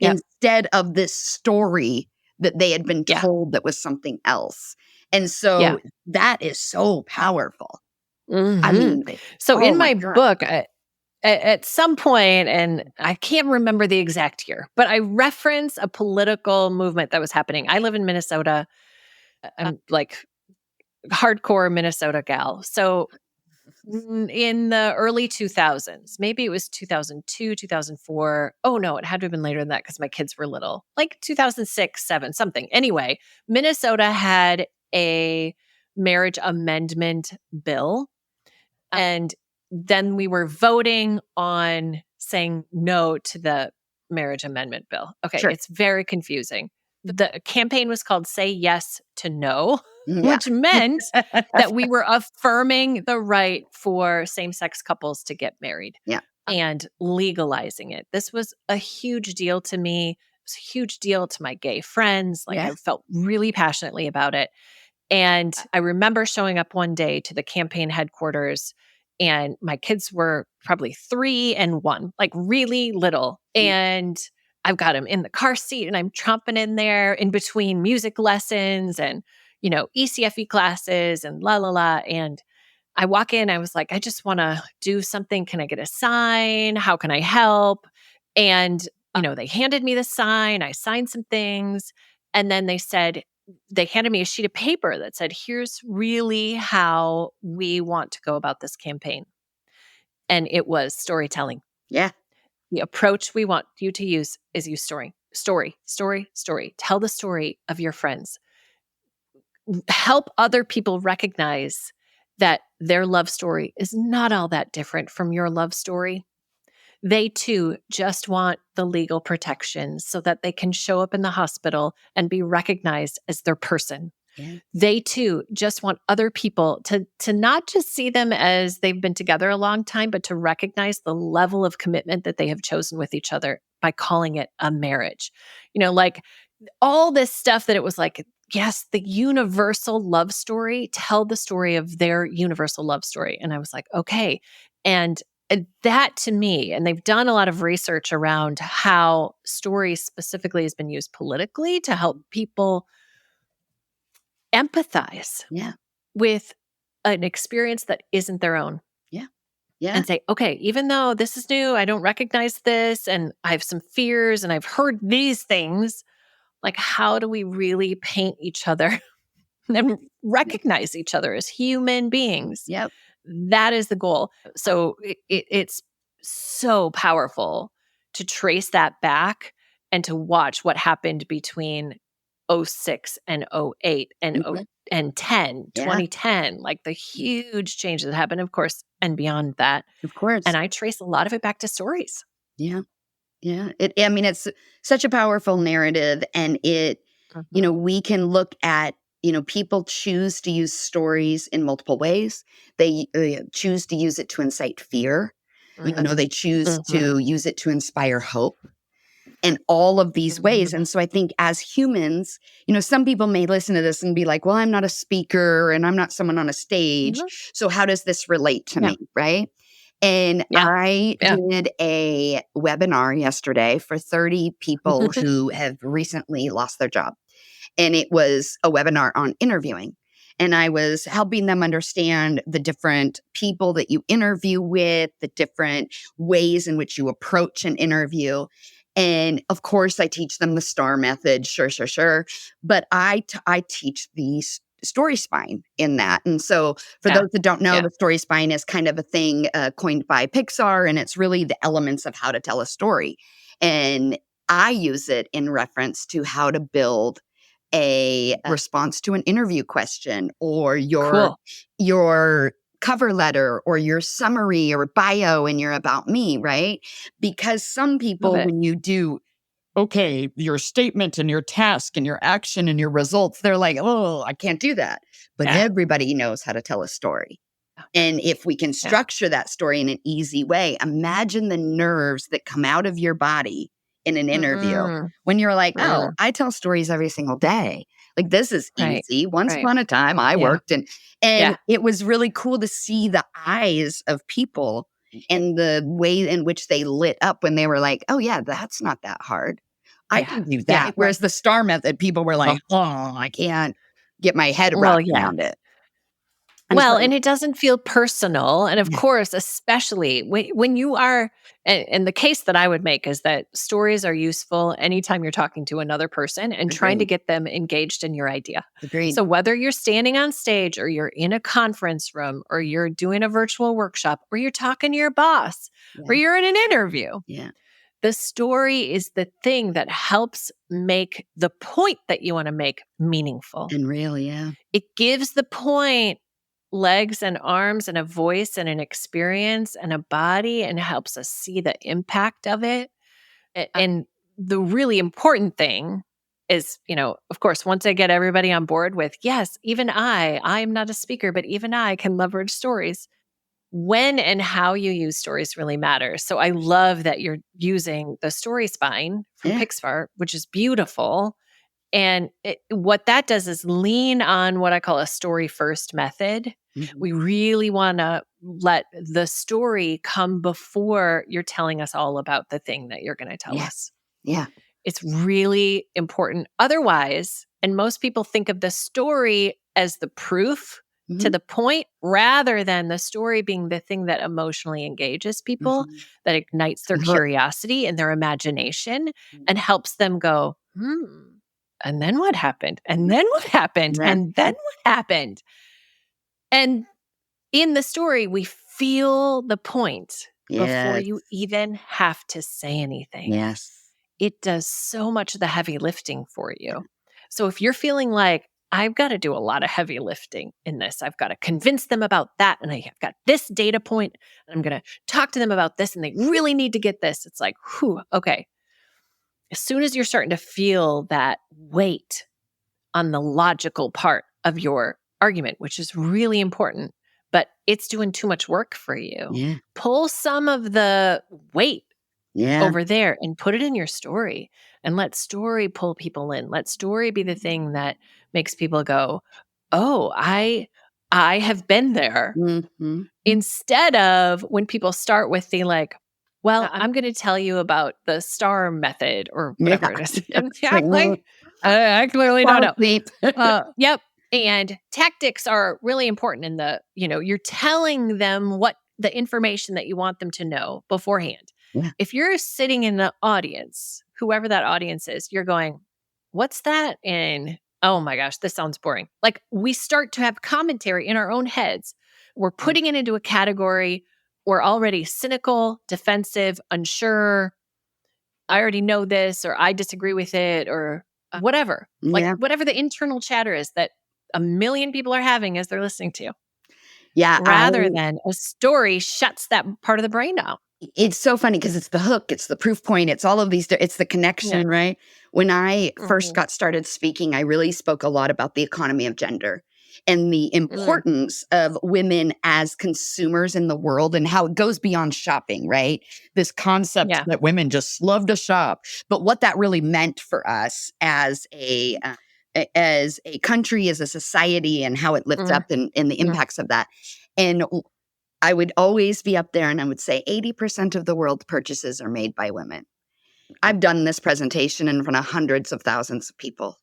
Yep. instead of this story that they had been Yeah. told that was something else. And Yeah. so that is so powerful. I Mhm. mean, So oh in my my god. book, at some point, and I can't remember the exact year, but I reference a political movement that was happening. I live in Minnesota. I'm like hardcore Minnesota gal. So in the early 2000s, maybe it was 2002, 2004. Oh no, it had to have been later than that because my kids were little, like 2006, 7, something. Anyway, Minnesota had a marriage amendment bill. And then we were voting on saying no to the marriage amendment bill. Okay, Sure. it's very confusing. The campaign was called Say Yes to No, Yeah. which meant that we were affirming the right for same sex couples to get married Yeah. and legalizing it. This was a huge deal to me. It was a huge deal to my gay friends. Like, Yeah. I felt really passionately about it. And I remember showing up one day to the campaign headquarters, and my kids were probably 3 and 1, like really little. And I've got them in the car seat and I'm tromping in there in between music lessons and, ECFE classes and la la la. And I walk in, I was like, I just want to do something. Can I get a sign? How can I help? And they handed me the sign, I signed some things, and then they handed me a sheet of paper that said, here's really how we want to go about this campaign. And it was storytelling. Yeah. The approach we want you to use is use story. Story, story, story. Tell the story of your friends. Help other people recognize that their love story is not all that different from your love story. They too just want the legal protections so that they can show up in the hospital and be recognized as their person. Yeah. They too just want other people to not just see them as they've been together a long time, but to recognize the level of commitment that they have chosen with each other by calling it a marriage. Like all this stuff that it was like, yes, the universal love story, tell the story of their universal love story. And I was like, okay. And that to me, and they've done a lot of research around how story specifically has been used politically to help people empathize with an experience that isn't their own. Yeah. And say, okay, even though this is new, I don't recognize this, and I have some fears, and I've heard these things, like how do we really paint each other and recognize each other as human beings? Yep. That is the goal. So it's so powerful to trace that back and to watch what happened between 06 and 08 and 2010, like the huge changes that happened, of course, and beyond that. Of course. And I trace a lot of it back to stories. Yeah. Yeah. It's such a powerful narrative, and we can look at, people choose to use stories in multiple ways. They choose to use it to incite fear. They choose to use it to inspire hope. And all of these ways. And so I think as humans, some people may listen to this and be like, well, I'm not a speaker and I'm not someone on a stage. So how does this relate to me? Right. And I did a webinar yesterday for 30 people who have recently lost their job. And it was a webinar on interviewing. And I was helping them understand the different people that you interview with, the different ways in which you approach an interview. And of course, I teach them the STAR method. Sure. But I teach the story spine in that. And so for those that don't know, the story spine is kind of a thing coined by Pixar, and it's really the elements of how to tell a story. And I use it in reference to how to build a response to an interview question, or your cover letter, or your summary or bio in your about me, right? Because some people, when you do, your statement and your task and your action and your results, they're like, oh, I can't do that. But everybody knows how to tell a story. And if we can structure that story in an easy way, imagine the nerves that come out of your body in an interview when you're like, oh, I tell stories every single day. Like, this is easy. Once upon a time, I worked. And it was really cool to see the eyes of people and the way in which they lit up when they were like, oh, yeah, that's not that hard. I can do that. Whereas the STAR method, people were like, oh, I can't get my head wrapped around it. And it doesn't feel personal. And of course, especially when you are, and the case that I would make is that stories are useful anytime you're talking to another person and trying to get them engaged in your idea. Agreed. So whether you're standing on stage, or you're in a conference room, or you're doing a virtual workshop, or you're talking to your boss, or you're in an interview, the story is the thing that helps make the point that you want to make meaningful. And real, It gives the point legs and arms and a voice and an experience and a body, and helps us see the impact of it. And the really important thing is, of course, once I get everybody on board with, yes, even I'm not a speaker, but even I can leverage stories. When and how you use stories really matters. So I love that you're using the story spine from Pixar, which is beautiful. And what that does is lean on what I call a story first method. We really want to let the story come before you're telling us all about the thing that you're going to tell us. Yeah. It's really important. Otherwise, and most people think of the story as the proof to the point, rather than the story being the thing that emotionally engages people, that ignites their curiosity and their imagination and helps them go, and then what happened? And then what happened? And then what happened? And in the story, we feel the point before you even have to say anything. Yes. It does so much of the heavy lifting for you. So if you're feeling like, I've got to do a lot of heavy lifting in this, I've got to convince them about that, and I've got this data point, and I'm going to talk to them about this, and they really need to get this. It's like, whew, okay. As soon as you're starting to feel that weight on the logical part of your argument, which is really important, but it's doing too much work for you, pull some of the weight over there and put it in your story, and let story pull people in. Let story be the thing that makes people go, oh, I have been there. Instead of when people start with the like, well, I'm going to tell you about the STAR method or whatever it is. I'm like, I clearly don't know. Yep. And tactics are really important in the, you're telling them what the information that you want them to know beforehand. If you're sitting in the audience, whoever that audience is, you're going, what's that? And oh my gosh, this sounds boring. Like, we start to have commentary in our own heads. We're putting it into a category. We're already cynical, defensive, unsure. I already know this, or I disagree with it, or whatever. Like whatever the internal chatter is that a million people are having as they're listening to you. Rather than a story shuts that part of the brain down. It's so funny because it's the hook, it's the proof point, it's all of these, it's the connection, right? When I first got started speaking, I really spoke a lot about the economy of gender and the importance of women as consumers in the world and how it goes beyond shopping, right? This concept that women just love to shop, but what that really meant for us as a country, as a society, and how it lifts up and the impacts of that. And I would always be up there and I would say 80% of the world's purchases are made by women. I've done this presentation in front of hundreds of thousands of people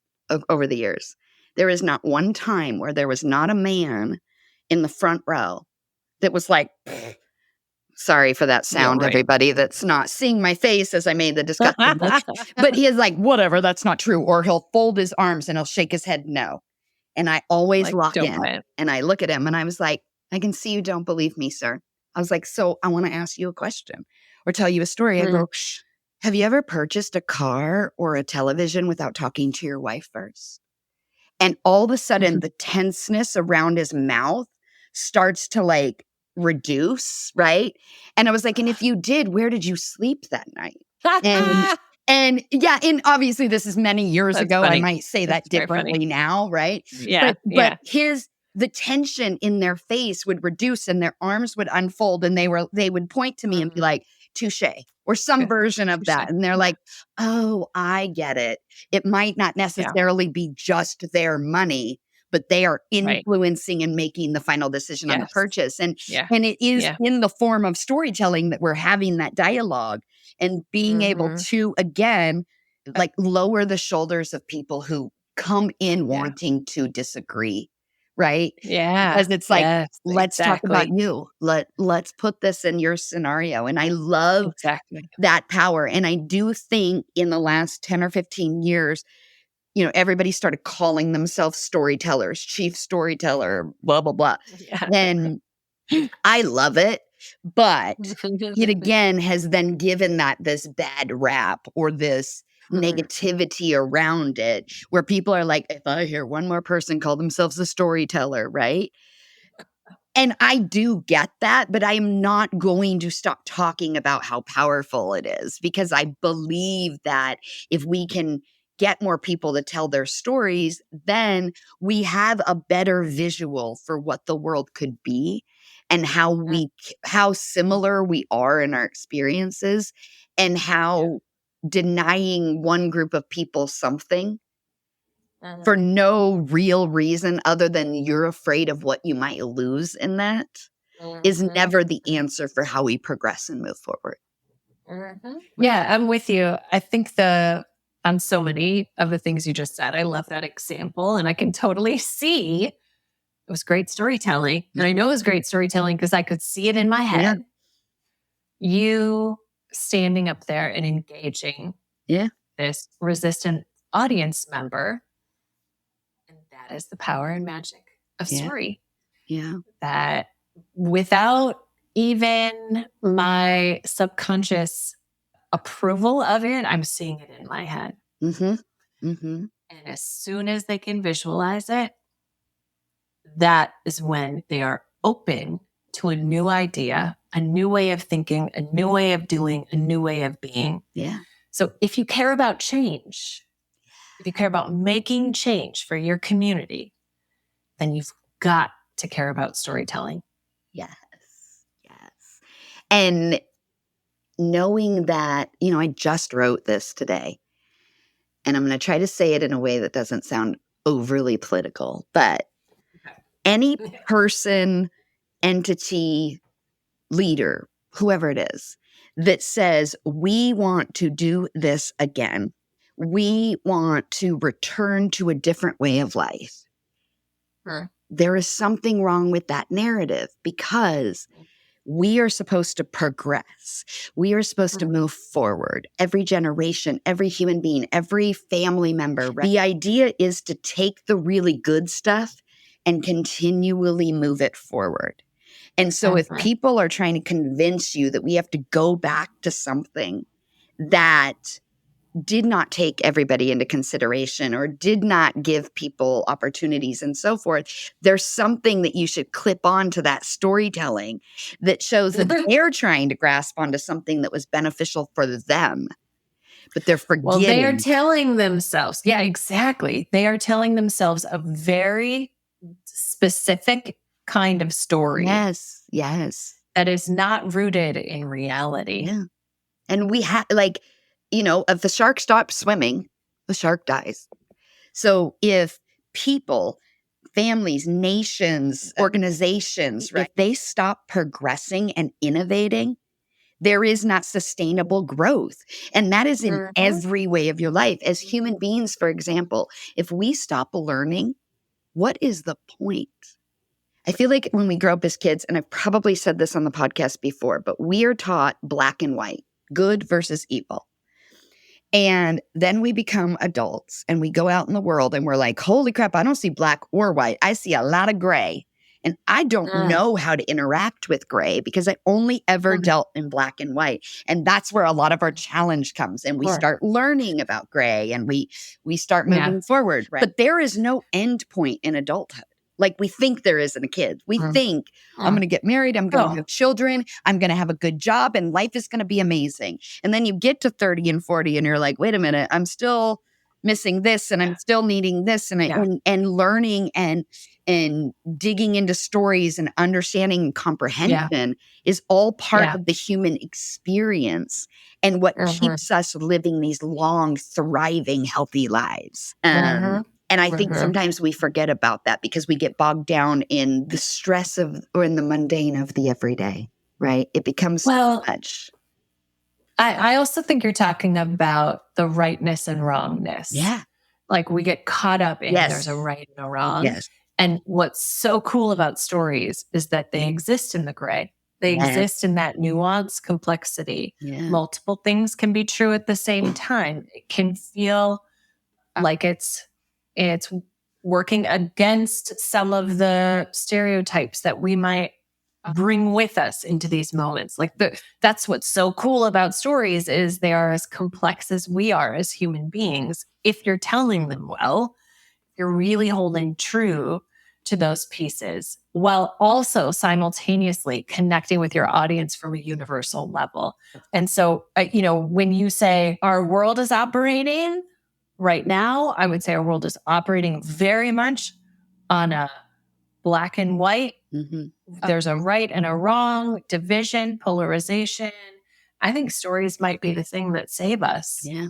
over the years. There is not one time where there was not a man in the front row that was like, sorry for that sound, everybody that's not seeing my face as I made the disgusting look. But he is like, whatever, that's not true. Or he'll fold his arms and he'll shake his head no. And I always lock in and I look at him and I was like, I can see you don't believe me, sir. I was like, so I want to ask you a question or tell you a story. I go, have you ever purchased a car or a television without talking to your wife first? And all of a sudden, the tenseness around his mouth starts to like reduce, right? And I was like, and if you did, where did you sleep that night? And obviously this is many years ago. Funny. I might say that differently now, right? But the tension in their face would reduce and their arms would unfold and they would point to me and be like, touche, or some version of that. And they're like, oh, I get it. It might not necessarily be just their money, but they are influencing and making the final decision on the purchase. And it is in the form of storytelling that we're having that dialogue and being able to, again, like lower the shoulders of people who come in wanting to disagree. Right? Yeah. Because it's like, let's talk about you. Let's put this in your scenario. And I love that power. And I do think in the last 10 or 15 years, everybody started calling themselves storytellers, chief storyteller, blah, blah, blah. And I love it. But it again has then given that this bad rap or this negativity around it where people are like, if I hear one more person call themselves a storyteller, right? And I do get that, but I am not going to stop talking about how powerful it is because I believe that if we can get more people to tell their stories, then we have a better visual for what the world could be and how similar we are in our experiences and how denying one group of people something for no real reason other than you're afraid of what you might lose in that is never the answer for how we progress and move forward. Yeah, I'm with you. I think on so many of the things you just said, I love that example and I can totally see was great storytelling. And I know it was great storytelling because I could see it in my head. You standing up there and engaging this resistant audience member. And that is the power and magic of story. Yeah. That without even my subconscious approval of it, I'm seeing it in my head. And as soon as they can visualize it, that is when they are open to a new idea, a new way of thinking, a new way of doing, a new way of being. Yeah. So if you care about change, if you care about making change for your community, then you've got to care about storytelling. Yes. And knowing that, I just wrote this today, and I'm going to try to say it in a way that doesn't sound overly political, but any person, entity, leader, whoever it is, that says, we want to do this again, we want to return to a different way of life. There is something wrong with that narrative, because we are supposed to progress. We are supposed to move forward. Every generation, every human being, every family member. Right? The idea is to take the really good stuff and continually move it forward. And so if people are trying to convince you that we have to go back to something that did not take everybody into consideration or did not give people opportunities and so forth, there's something that you should clip on to that storytelling that shows that they're trying to grasp onto something that was beneficial for them, but they're forgetting. Well, they are telling themselves. Yeah, exactly. They are telling themselves a very specific kind of story. Yes. That is not rooted in reality. Yeah. And we have, if the shark stops swimming, the shark dies. So if people, families, nations, organizations, right, if they stop progressing and innovating, there is not sustainable growth. And that is in every way of your life. As human beings, for example, if we stop learning, what is the point? I feel like when we grow up as kids, and I've probably said this on the podcast before, but we are taught black and white, good versus evil. And then we become adults and we go out in the world and we're like, holy crap, I don't see black or white. I see a lot of gray. And I don't know how to interact with gray because I only ever dealt in black and white. And that's where a lot of our challenge comes. And we start learning about gray and we start moving forward. Right? But there is no end point in adulthood. Like we think there is in a kid. We think, I'm going to get married. I'm going to have children. I'm going to have a good job and life is going to be amazing. And then you get to 30 and 40 and you're like, wait a minute, I'm still missing this and I'm still needing this. And learning and digging into stories and understanding and comprehension is all part of the human experience and what keeps us living these long, thriving, healthy lives. And I think sometimes we forget about that because we get bogged down in the stress of, or in the mundane of the everyday, right? It becomes so much. I also think you're talking about the rightness and wrongness. Yeah. Like we get caught up in there's a right and a wrong. Yes. And what's so cool about stories is that they exist in the gray. They exist in that nuance, complexity. Yeah. Multiple things can be true at the same time. It can feel like it's working against some of the stereotypes that we might bring with us into these moments. Like that's what's so cool about stories is they are as complex as we are as human beings. If you're telling them well, you're really holding true to those pieces while also simultaneously connecting with your audience from a universal level. And so, when you say our world is operating right now, I would say our world is operating very much on a black and white. There's a right and a wrong, division, polarization. I think stories might be the thing that save us. Yeah.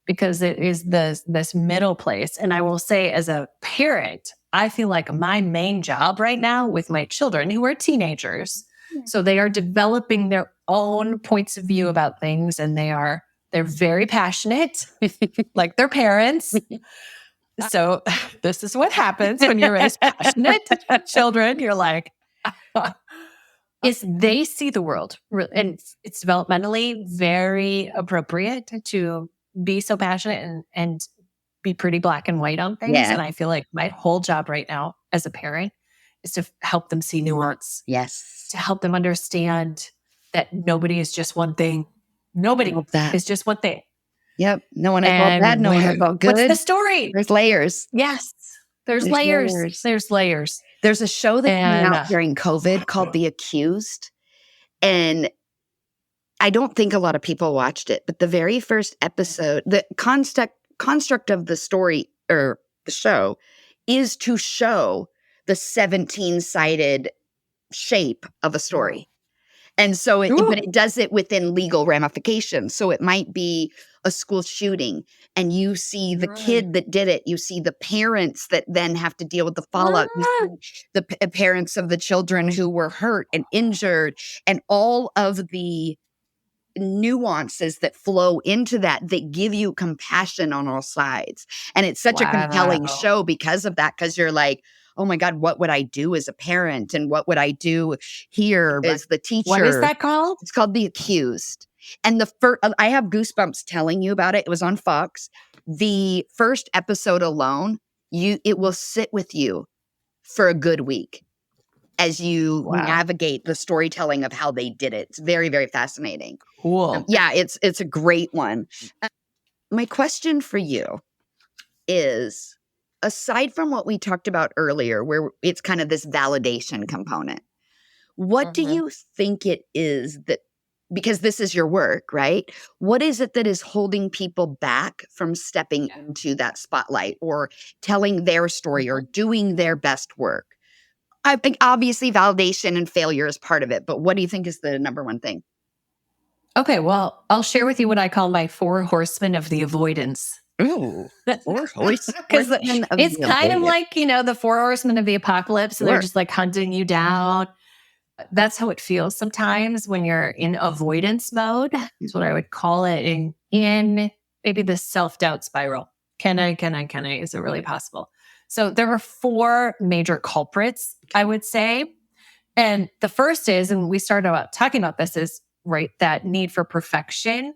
Because it is this middle place. And I will say as a parent, I feel like my main job right now with my children who are teenagers, so they are developing their own points of view about things and they're very passionate, like their parents. So this is what happens when you raise passionate children. You're like, is they see the world, and it's developmentally very appropriate to be so passionate and be pretty black and white on things. Yeah. And I feel like my whole job right now as a parent is to help them see nuance. Yes. To help them understand that nobody is just one thing. Nobody is just one thing. Yep. No one is all bad. No one is all good. What's the story? There's layers. Yes. There's layers. There's layers. There's a show that came out during COVID called The Accused. And I don't think a lot of people watched it, but the very first episode, the construct of the story or the show is to show the 17-sided shape of a story. And so but it does it within legal ramifications. So it might be a school shooting and you see the kid that did it. You see the parents that then have to deal with the fallout. You see the parents of the children who were hurt and injured and all of the nuances that flow into that give you compassion on all sides. And it's such a compelling show because of that, because you're like, oh my God, what would I do as a parent? And what would I do here as the teacher? What is that called? It's called The Accused. And I have goosebumps telling you about it. It was on Fox. The first episode alone, it will sit with you for a good week as you navigate the storytelling of how they did it. It's very, very fascinating. Cool. Yeah, it's a great one. My question for you is, aside from what we talked about earlier, where it's kind of this validation component, what do you think it is that, because this is your work, right? What is it that is holding people back from stepping into that spotlight or telling their story or doing their best work? I think obviously validation and failure is part of it, but what do you think is the number one thing? Okay, well, I'll share with you what I call my 4 horsemen of the avoidance. Ooh, 4 horsemen. Because it's kind of like, the 4 horsemen of the apocalypse. And they're just like hunting you down. That's how it feels sometimes when you're in avoidance mode. That's what I would call it in maybe the self-doubt spiral. Can I? Is it really possible? So there are 4 major culprits, I would say. And the first is, and we started out talking about this, is right, that need for perfection,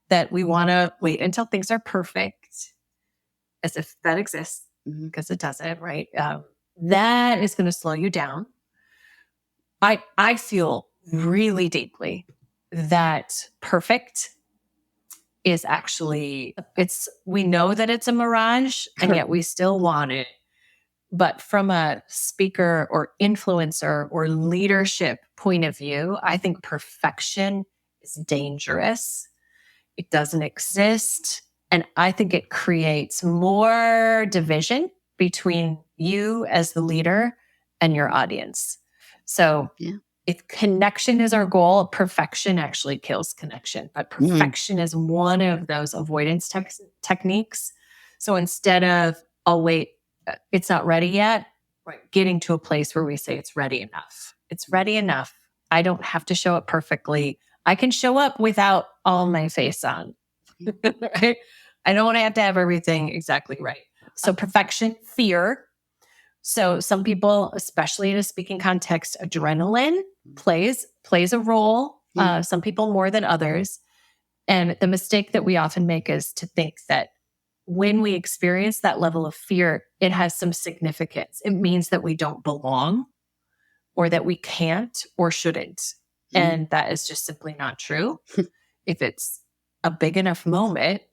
that we want to wait until things are perfect, as if that exists, because it doesn't, right? That is going to slow you down. I feel really deeply that perfect is actually, we know that it's a mirage, and yet we still want it. But from a speaker or influencer or leadership point of view, I think perfection is dangerous. It doesn't exist. And I think it creates more division between you as the leader and your audience. So if connection is our goal, perfection actually kills connection. But perfection is one of those avoidance techniques. So instead of, oh, wait, it's not ready yet, right, getting to a place where we say it's ready enough. It's ready enough. I don't have to show up perfectly. I can show up without all my face on. Right? I don't have to have everything exactly right. So perfection, fear. So some people, especially in a speaking context, adrenaline plays a role. Some people more than others. And the mistake that we often make is to think that when we experience that level of fear, it has some significance. It means that we don't belong or that we can't or shouldn't. And that is just simply not true. If it's a big enough moment,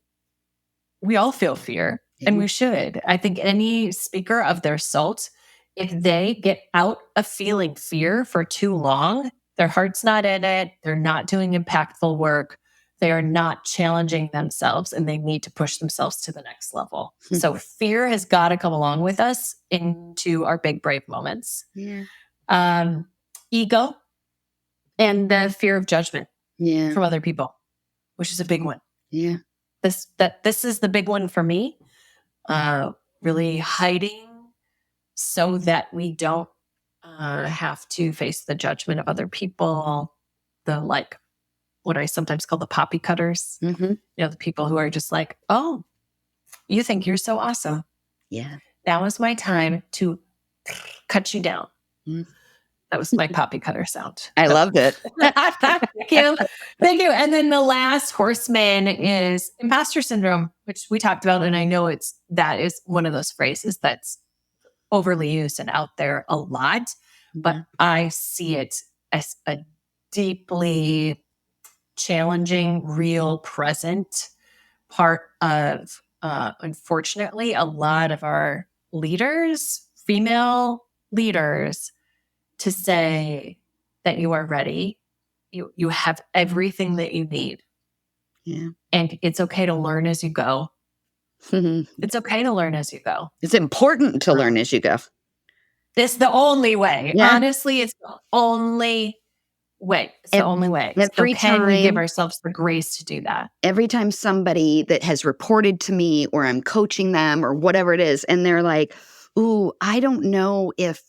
we all feel fear and we should. I think any speaker of their salt, if they get out of feeling fear for too long, their heart's not in it, they're not doing impactful work, they are not challenging themselves, and they need to push themselves to the next level. So fear has got to come along with us into our big, brave moments. Ego and the fear of judgment from other people, which is a big one. This is the big one for me. Really hiding so that we don't have to face the judgment of other people. The what I sometimes call the poppy cutters. The people who are just like, oh, you think you're so awesome. Yeah. Now is my time to cut you down. That was my poppy cutter sound. I loved it. Thank you. Thank you. And then the last horseman is imposter syndrome, which we talked about. And I know that is one of those phrases that's overly used and out there a lot, but I see it as a deeply challenging, real, present part of, unfortunately, a lot of our leaders, female leaders, to say that you are ready. You have everything that you need. Yeah. And it's okay to learn as you go. It's okay to learn as you go. It's important to learn as you go. It's the only way. Yeah. Honestly, it's the only way. It's the only way. Every time we give ourselves the grace to do that. Every time somebody that has reported to me or I'm coaching them or whatever it is, and they're like, ooh, I don't know if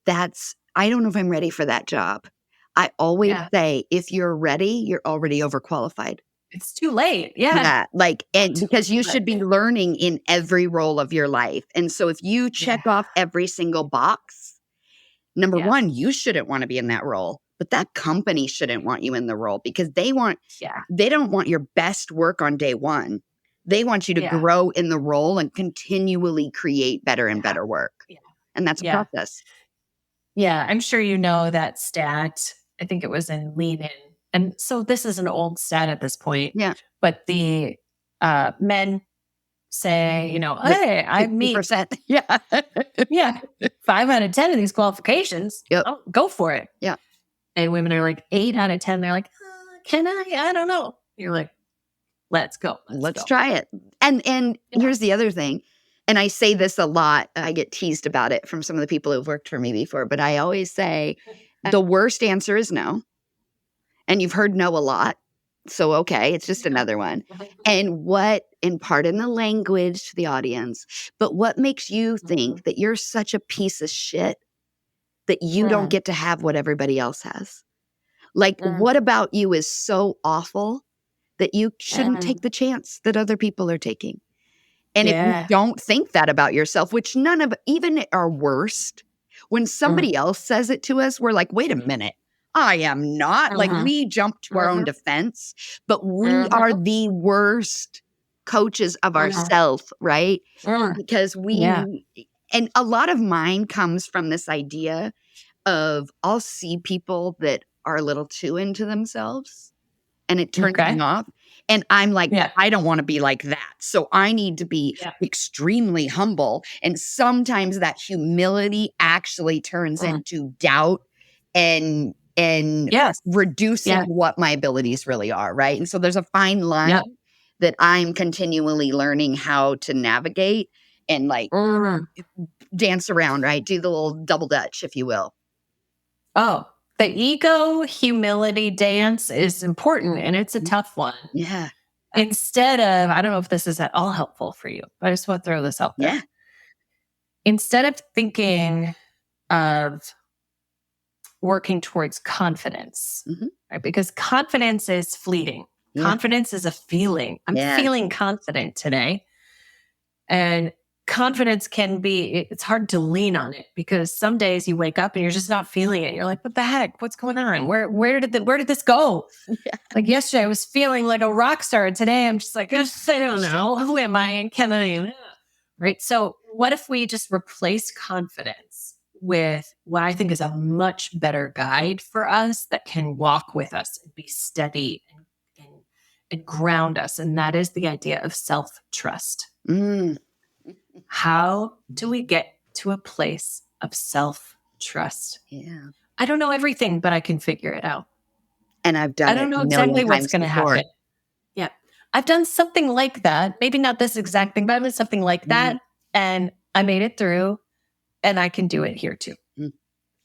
I'm ready for that job. I always say, if you're ready, you're already overqualified. It's too late. Yeah. And because you should be learning in every role of your life. And so if you check off every single box, number one, you shouldn't want to be in that role, but that company shouldn't want you in the role because they don't want your best work on day one. They want you to grow in the role and continually create better and better work. Yeah. And that's a process. Yeah. I'm sure you know that stat. I think it was in Lean-In. And so this is an old stat at this point. Yeah. But the men say, hey, I meet 50%. Yeah. yeah. 5 out of 10 of these qualifications. Yep. Oh, go for it. Yeah. And women are like 8 out of 10. They're like, can I? I don't know. You're like, let's go. Let's try it. And here's the other thing. And I say this a lot. I get teased about it from some of the people who've worked for me before, but I always say the worst answer is no. And you've heard no a lot. So, okay, it's just another one. And pardon the language to the audience, but what makes you think that you're such a piece of shit that you don't get to have what everybody else has? Like, what about you is so awful that you shouldn't take the chance that other people are taking? And if you don't think that about yourself, which none of, even at our worst, when somebody else says it to us, we're like, wait a minute. I am not. Like, we jump to our own defense, but we are the worst coaches of ourselves, right? Because and a lot of mine comes from this idea of I'll see people that are a little too into themselves and it turns me off. And I'm like, I don't want to be like that. So I need to be extremely humble. And sometimes that humility actually turns into doubt and reducing what my abilities really are, right? And so there's a fine line that I'm continually learning how to navigate and like dance around, right? Do the little double dutch, if you will. Oh, the ego humility dance is important and it's a tough one. Yeah. Instead of, I don't know if this is at all helpful for you, but I just want to throw this out there. Yeah. Instead of thinking of working towards confidence, right? Because confidence is fleeting. Yeah. Confidence is a feeling. I'm feeling confident today. And confidence can be, it's hard to lean on it because some days you wake up and you're just not feeling it. You're like, what the heck? What's going on? Where did this go? Yeah. Like yesterday I was feeling like a rock star. Today I'm just like, I don't know. Who am I? And can I? Right. So what if we just replace confidence with what I think is a much better guide for us that can walk with us and be steady and ground us. And that is the idea of self-trust. How do we get to a place of self-trust? Yeah. I don't know everything, but I can figure it out. And I've done it. I don't know exactly what's going to happen. Yeah. I've done something like that. Maybe not this exact thing, but I've done something like that. And I made it through. And I can do it here too.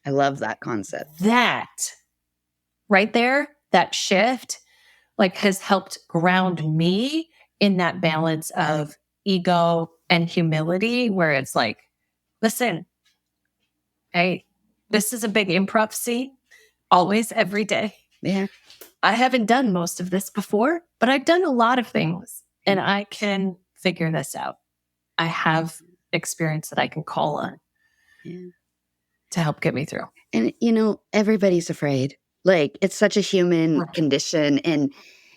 I love that concept. That right there, that shift, like has helped ground me in that balance of ego and humility, where it's like, listen, hey, this is a big improv scene, always, every day. Yeah. I haven't done most of this before, but I've done a lot of things and I can figure this out. I have experience that I can call on to help get me through. And, everybody's afraid. Like, it's such a human condition. And,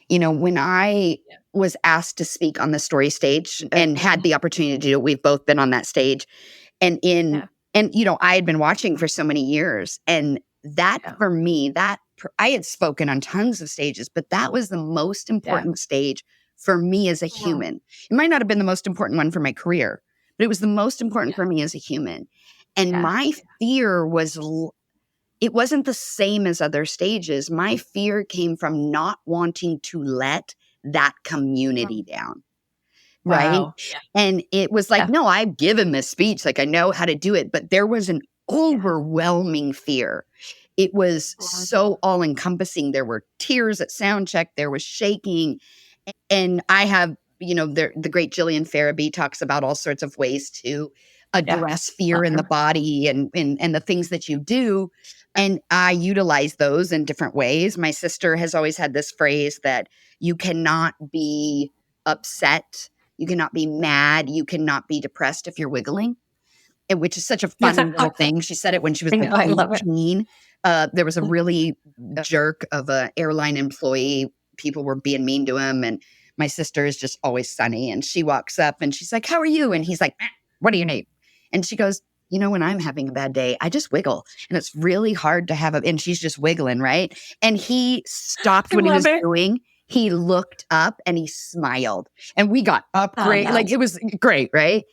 when I was asked to speak on the story stage and had the opportunity to do it, we've both been on that stage. And I had been watching for so many years. And that for me, I had spoken on tons of stages, but that was the most important stage for me as a human. It might not have been the most important one for my career, but it was the most important for me as a human. And my fear was, it wasn't the same as other stages. My fear came from not wanting to let that community down. Right. Wow. And it was like, no, I've given this speech. Like, I know how to do it. But there was an overwhelming fear. It was so all encompassing. There were tears at sound check. There was shaking. And I have, the great Jillian Farabee talks about all sorts of ways to address fear in the body and the things that you do. And I utilize those in different ways. My sister has always had this phrase that you cannot be upset. You cannot be mad. You cannot be depressed if you're wiggling, which is such a fun little thing. She said it when she was like 18. There was a really jerk of an airline employee. People were being mean to him. And my sister is just always sunny. And she walks up and she's like, how are you? And he's like, what do you need? And she goes, when I'm having a bad day, I just wiggle. And it's really hard to have and she's just wiggling, right? And he stopped what he was doing. He looked up and he smiled. And we got up great. Like, it was great, right?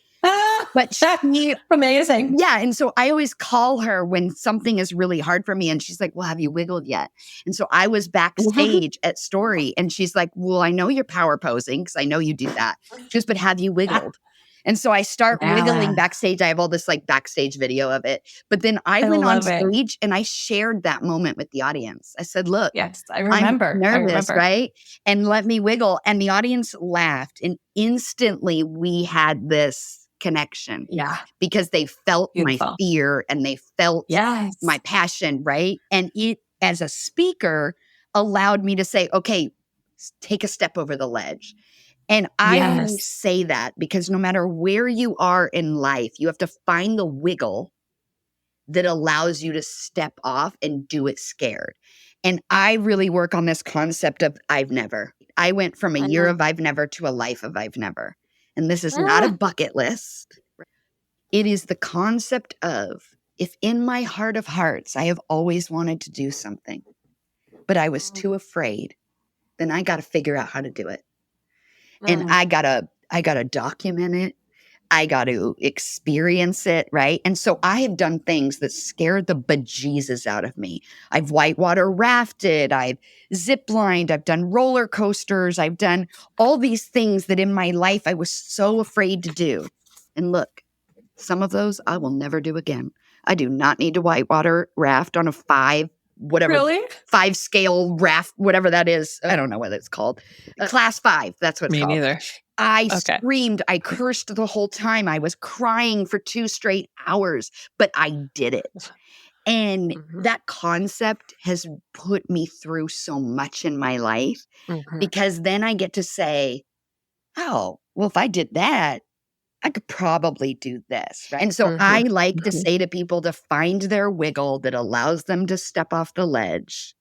But she, amazing. Yeah. And so I always call her when something is really hard for me. And she's like, well, have you wiggled yet? And so I was backstage at Story and she's like, well, I know you're power posing because I know you do that. She goes, but have you wiggled? And so I start wiggling backstage. I have all this like backstage video of it. But then I went on stage and I shared that moment with the audience. I said, look, I remember. I'm nervous, right? And let me wiggle. And the audience laughed. And instantly we had this connection. Yeah. Because they felt my fear and they felt my passion, right? And it, as a speaker, allowed me to say, okay, take a step over the ledge. And I always say that because no matter where you are in life, you have to find the wiggle that allows you to step off and do it scared. And I really work on this concept of I've never. I went from a year of I've never to a life of I've never. And this is not a bucket list. It is the concept of if in my heart of hearts, I have always wanted to do something, but I was too afraid, then I got to figure out how to do it. And I gotta document it. I got to experience it, right? And so I have done things that scared the bejesus out of me. I've whitewater rafted, I've ziplined, I've done roller coasters, I've done all these things that in my life I was so afraid to do. And look, some of those I will never do again. I do not need to whitewater raft on a 5 scale raft, whatever that is. I don't know what it's called. Class 5. That's what it's called. Me neither. I screamed. I cursed the whole time. I was crying for 2 straight hours, but I did it. And that concept has put me through so much in my life because then I get to say, oh, well, if I did that, I could probably do this. Right? And so I like to say to people to find their wiggle that allows them to step off the ledge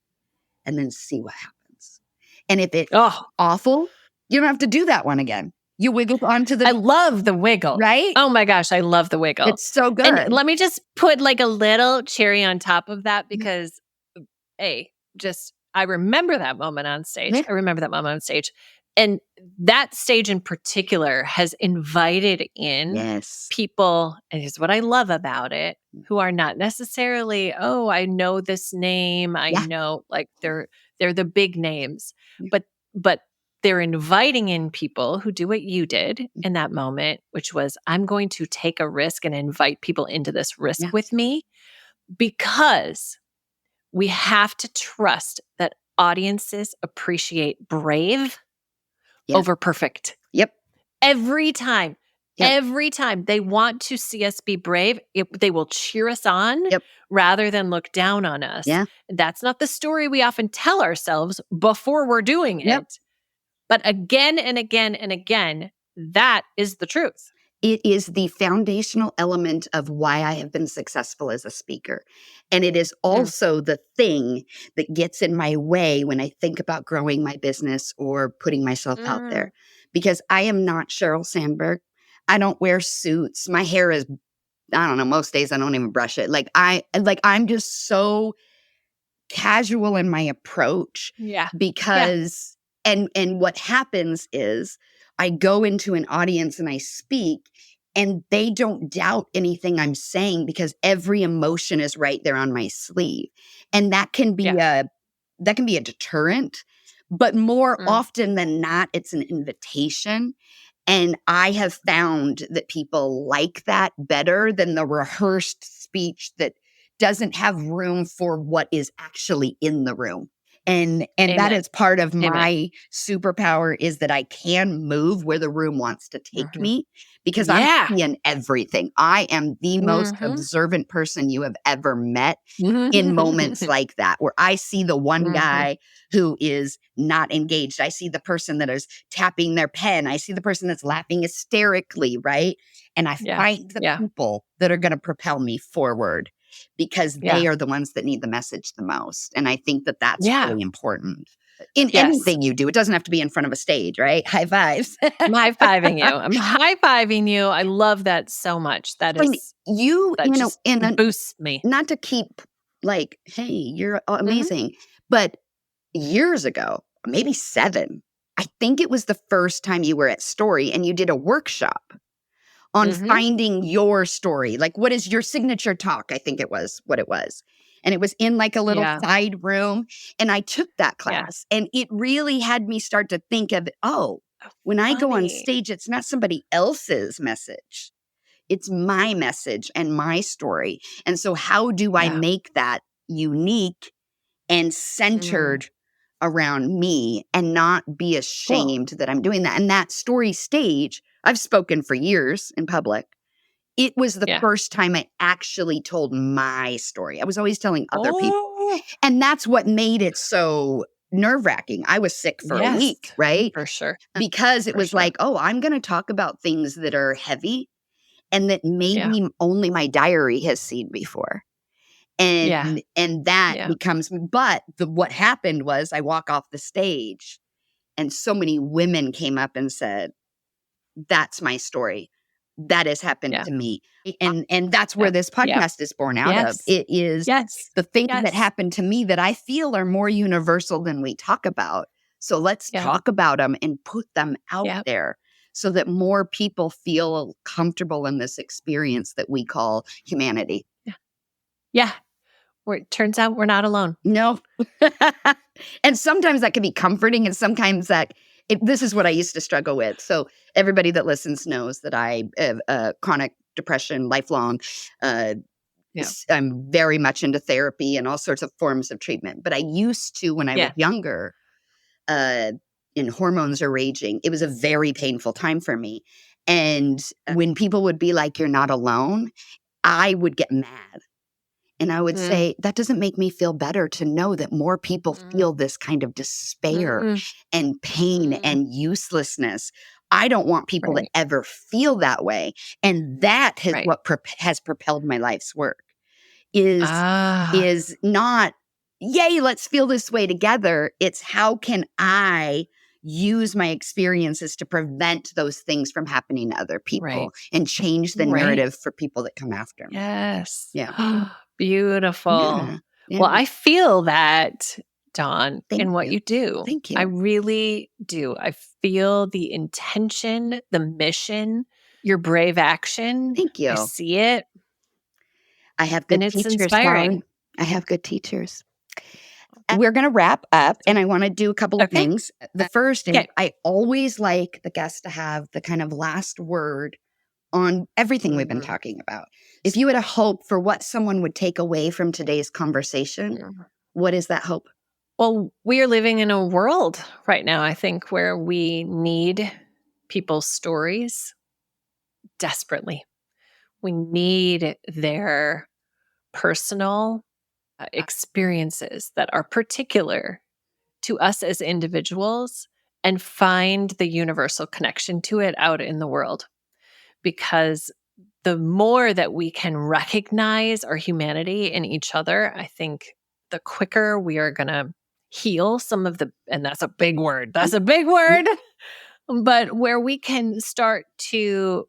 and then see what happens. And if it's awful, you don't have to do that one again. You wiggle onto the... I love the wiggle. Right? Oh my gosh, I love the wiggle. It's so good. And let me just put like a little cherry on top of that because, I remember that moment on stage. I remember that moment on stage. And that stage in particular has invited in people, and here's what I love about it, who are not necessarily, oh, I know this name. I know, like they're the big names, but they're inviting in people who do what you did in that moment, which was, I'm going to take a risk and invite people into this risk with me because we have to trust that audiences appreciate brave over perfect. Yep. Every time they want to see us be brave, they will cheer us on rather than look down on us. Yeah. That's not the story we often tell ourselves before we're doing it. But again and again and again, that is the truth. It is the foundational element of why I have been successful as a speaker. And it is also the thing that gets in my way when I think about growing my business or putting myself out there. Because I am not Sheryl Sandberg. I don't wear suits. My hair is, I don't know, most days I don't even brush it. I'm just so casual in my approach because and what happens is I go into an audience and I speak and they don't doubt anything I'm saying because every emotion is right there on my sleeve. And that can be a deterrent, but more often than not it's an invitation. And I have found that people like that better than the rehearsed speech that doesn't have room for what is actually in the room. And that is part of my superpower is that I can move where the room wants to take me because I'm seeing everything. I am the most observant person you have ever met in moments like that, where I see the one guy who is not engaged. I see the person that is tapping their pen. I see the person that's laughing hysterically, right? And I find the people that are going to propel me forward because they are the ones that need the message the most. And I think that that's really important in anything you do. It doesn't have to be in front of a stage, right? High fives. I'm high-fiving you. I'm high-fiving you. I love that so much. That is, that boosts me. Not to keep like, hey, you're amazing. But years ago, maybe 7, I think it was the first time you were at Story and you did a workshop on finding your story. Like, what is your signature talk? I think it was what it was. And it was in like a little side room. And I took that class and it really had me start to think of, when I go on stage, it's not somebody else's message. It's my message and my story. And so how do I make that unique and centered around me and not be ashamed that I'm doing that? And that Story stage, I've spoken for years in public. It was the first time I actually told my story. I was always telling other people. And that's what made it so nerve-wracking. I was sick for a week, right? For sure. Because it was like, I'm going to talk about things that are heavy and that maybe only my diary has seen before. And that becomes, but what happened was I walk off the stage and so many women came up and said, that's my story. That has happened to me. And that's where this podcast is born out of. It is the things that happened to me that I feel are more universal than we talk about. So let's talk about them and put them out there so that more people feel comfortable in this experience that we call humanity. Yeah. Where it turns out we're not alone. No. And sometimes that can be comforting and sometimes this is what I used to struggle with. So everybody that listens knows that I have chronic depression, lifelong. I'm very much into therapy and all sorts of forms of treatment. But I used to, when I was younger, and hormones are raging, it was a very painful time for me. And when people would be like, you're not alone, I would get mad. And I would say, that doesn't make me feel better to know that more people feel this kind of despair and pain and uselessness. I don't want people to ever feel that way. And that is what has propelled my life's work is not, yay, let's feel this way together. It's how can I use my experiences to prevent those things from happening to other people and change the narrative for people that come after me. Yes. Yeah. Beautiful. Well, I feel that, Dawn, in what you do. Thank you. I really do. I feel the intention, the mission, your brave action. Thank you. I see it. I have good and it's teachers. inspiring. I have good teachers. We're going to wrap up and I want to do a couple of things. The first is I always like the guests to have the kind of last word on everything we've been talking about. If you had a hope for what someone would take away from today's conversation, what is that hope? Well, we are living in a world right now, I think, where we need people's stories desperately. We need their personal experiences that are particular to us as individuals and find the universal connection to it out in the world. because the more that we can recognize our humanity in each other, I think the quicker we are going to heal some of the, and that's a big word. That's a big word. But where we can start to,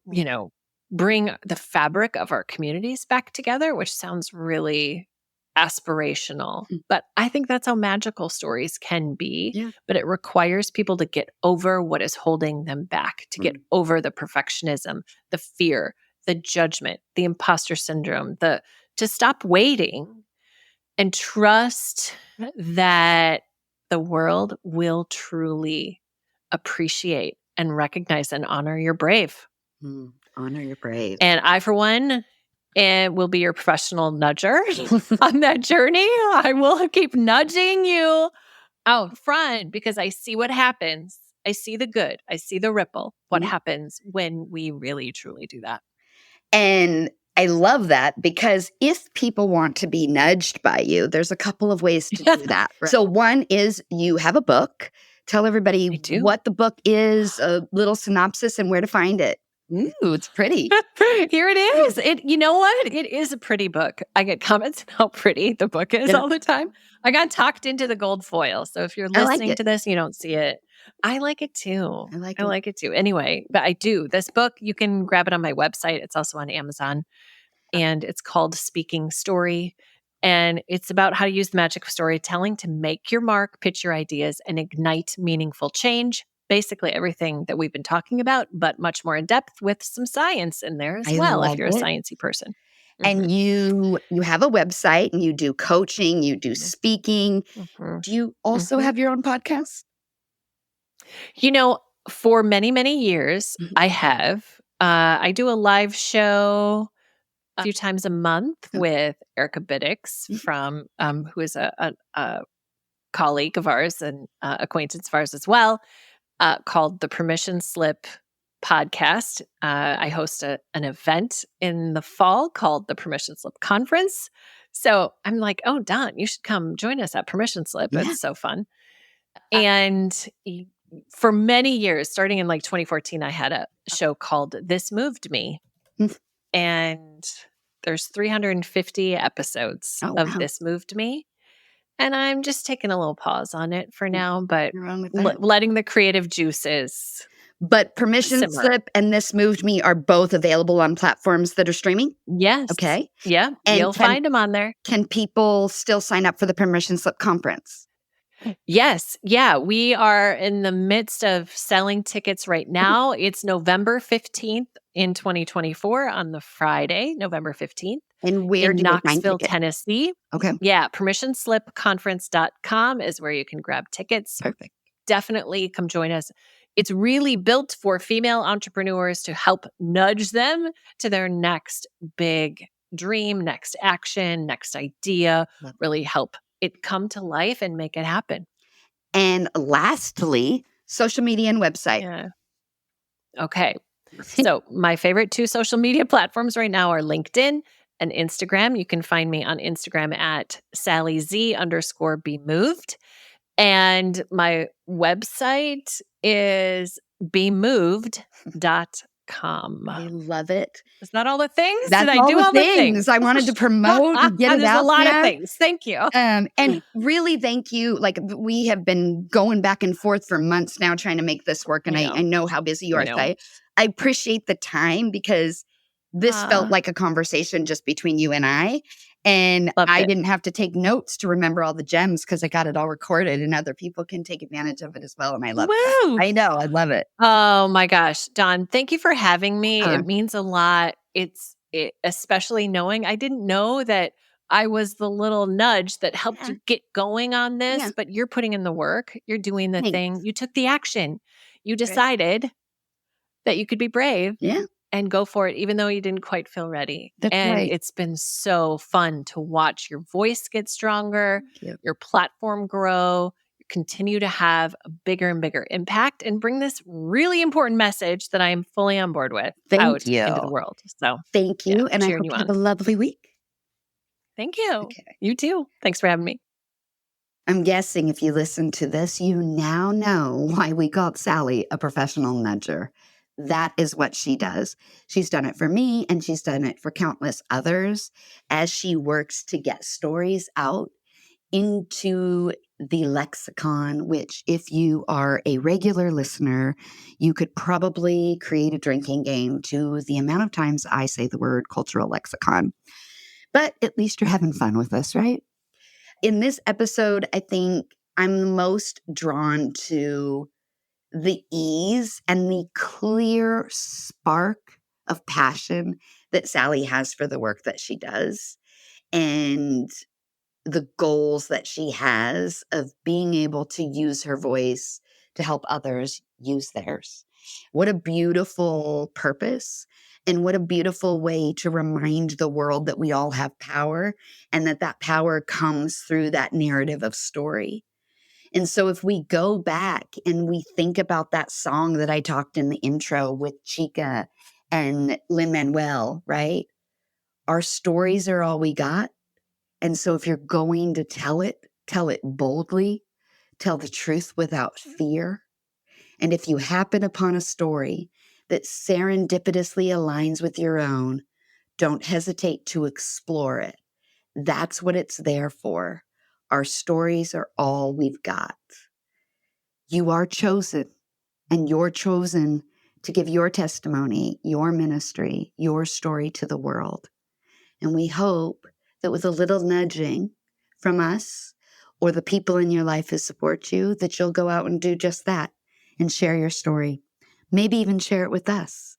bring the fabric of our communities back together, which sounds really aspirational. But I think that's how magical stories can be. Yeah. But it requires people to get over what is holding them back, to get over the perfectionism, the fear, the judgment, the imposter syndrome, to stop waiting and trust that the world will truly appreciate and recognize and honor your brave. Honor your brave. And I, for one, will be your professional nudger on that journey. I will keep nudging you out front because I see what happens. I see the good. I see the ripple. What happens when we really, truly do that. And I love that because if people want to be nudged by you, there's a couple of ways to do that. Right? So one is you have a book. Tell everybody what the book is, a little synopsis, and where to find it. Ooh, it's pretty. Here it is. You know what? It is a pretty book. I get comments on how pretty the book is all the time. I got tucked into the gold foil. So if you're listening to this, you don't see it. I like it too. I like it too. Anyway, but I do. This book, you can grab it on my website. It's also on Amazon. And it's called Speaking Story. And it's about how to use the magic of storytelling to make your mark, pitch your ideas, and ignite meaningful change. Basically everything that we've been talking about, but much more in depth with some science in there as well, if you're a sciencey person. And you have a website and you do coaching, you do speaking. Do you also have your own podcast? For many, many years, I have. I do a live show a few times a month with Erica Biddix from who is a colleague of ours and acquaintance of ours as well, called the Permission Slip podcast. I host an event in the fall called the Permission Slip Conference. So I'm like, oh, Don, you should come join us at Permission Slip. It's so fun. And for many years, starting in 2014, I had a show called This Moved Me. And there's 350 episodes of This Moved Me. And I'm just taking a little pause on it for now, but letting the creative juices. But Permission Slip and This Moved Me are both available on platforms that are streaming? Yes. Okay. Yeah. And you'll find them on there. Can people still sign up for the Permission Slip conference? Yes. Yeah. We are in the midst of selling tickets right now. It's November 15th in 2024 on the Friday, November 15th. And where in Knoxville, Tennessee. Okay. Yeah. permissionslipconference.com is where you can grab tickets. Perfect. Definitely come join us. It's really built for female entrepreneurs to help nudge them to their next big dream, next action, next idea, really help it come to life and make it happen. And lastly, social media and website. Yeah. Okay. So my favorite 2 social media platforms right now are LinkedIn and Instagram. You can find me on Instagram at SallyZ_BeMoved. And my website is bemoved.com. I love it. Is that all the things? That's Did I do all the things? I wanted to promote and get it out. There's a lot of things. Thank you. And really thank you. We have been going back and forth for months now trying to make this work. And I know how busy you are. I appreciate the time because this felt like a conversation just between you and I. And I didn't have to take notes to remember all the gems because I got it all recorded and other people can take advantage of it as well. And I love it. I know. I love it. Oh my gosh. Dawn, thank you for having me. It means a lot. Especially knowing I didn't know that I was the little nudge that helped you get going on this, but you're putting in the work. You're doing the thing. You took the action. You decided that you could be brave. Yeah. And go for it, even though you didn't quite feel ready. It's been so fun to watch your voice get stronger, your platform grow, continue to have a bigger and bigger impact, and bring this really important message that I am fully on board with out into the world. So thank you. And I hope you have a lovely week. Thank you. Okay. You too. Thanks for having me. I'm guessing if you listen to this, you now know why we called Sally a professional nudger. That is what she does. She's done it for me, and she's done it for countless others as she works to get stories out into the lexicon, which, if you are a regular listener, you could probably create a drinking game to the amount of times I say the word cultural lexicon. But at least you're having fun with us, right? In this episode, I think I'm most drawn to the ease and the clear spark of passion that Sally has for the work that she does, and the goals that she has of being able to use her voice to help others use theirs. What a beautiful purpose, and what a beautiful way to remind the world that we all have power, and that power comes through that narrative of story. And so if we go back and we think about that song that I talked in the intro with Chika and Lin-Manuel, right? Our stories are all we got. And so if you're going to tell it boldly, tell the truth without fear. And if you happen upon a story that serendipitously aligns with your own, don't hesitate to explore it. That's what it's there for. Our stories are all we've got. You are chosen, and you're chosen to give your testimony, your ministry, your story to the world. And we hope that with a little nudging from us or the people in your life who support you, that you'll go out and do just that and share your story. Maybe even share it with us.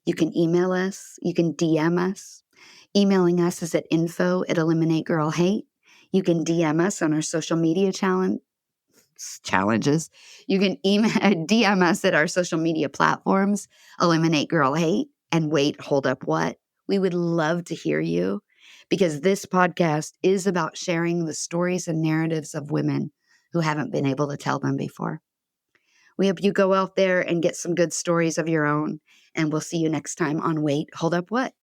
You can email us. You can DM us. Emailing us is at info@eliminategirlhate. You can DM us on our social media challenges. You can DM us at our social media platforms, Eliminate Girl Hate, and wait, hold up, what? We would love to hear you, because this podcast is about sharing the stories and narratives of women who haven't been able to tell them before. We hope you go out there and get some good stories of your own, and we'll see you next time on Wait, Hold Up, What?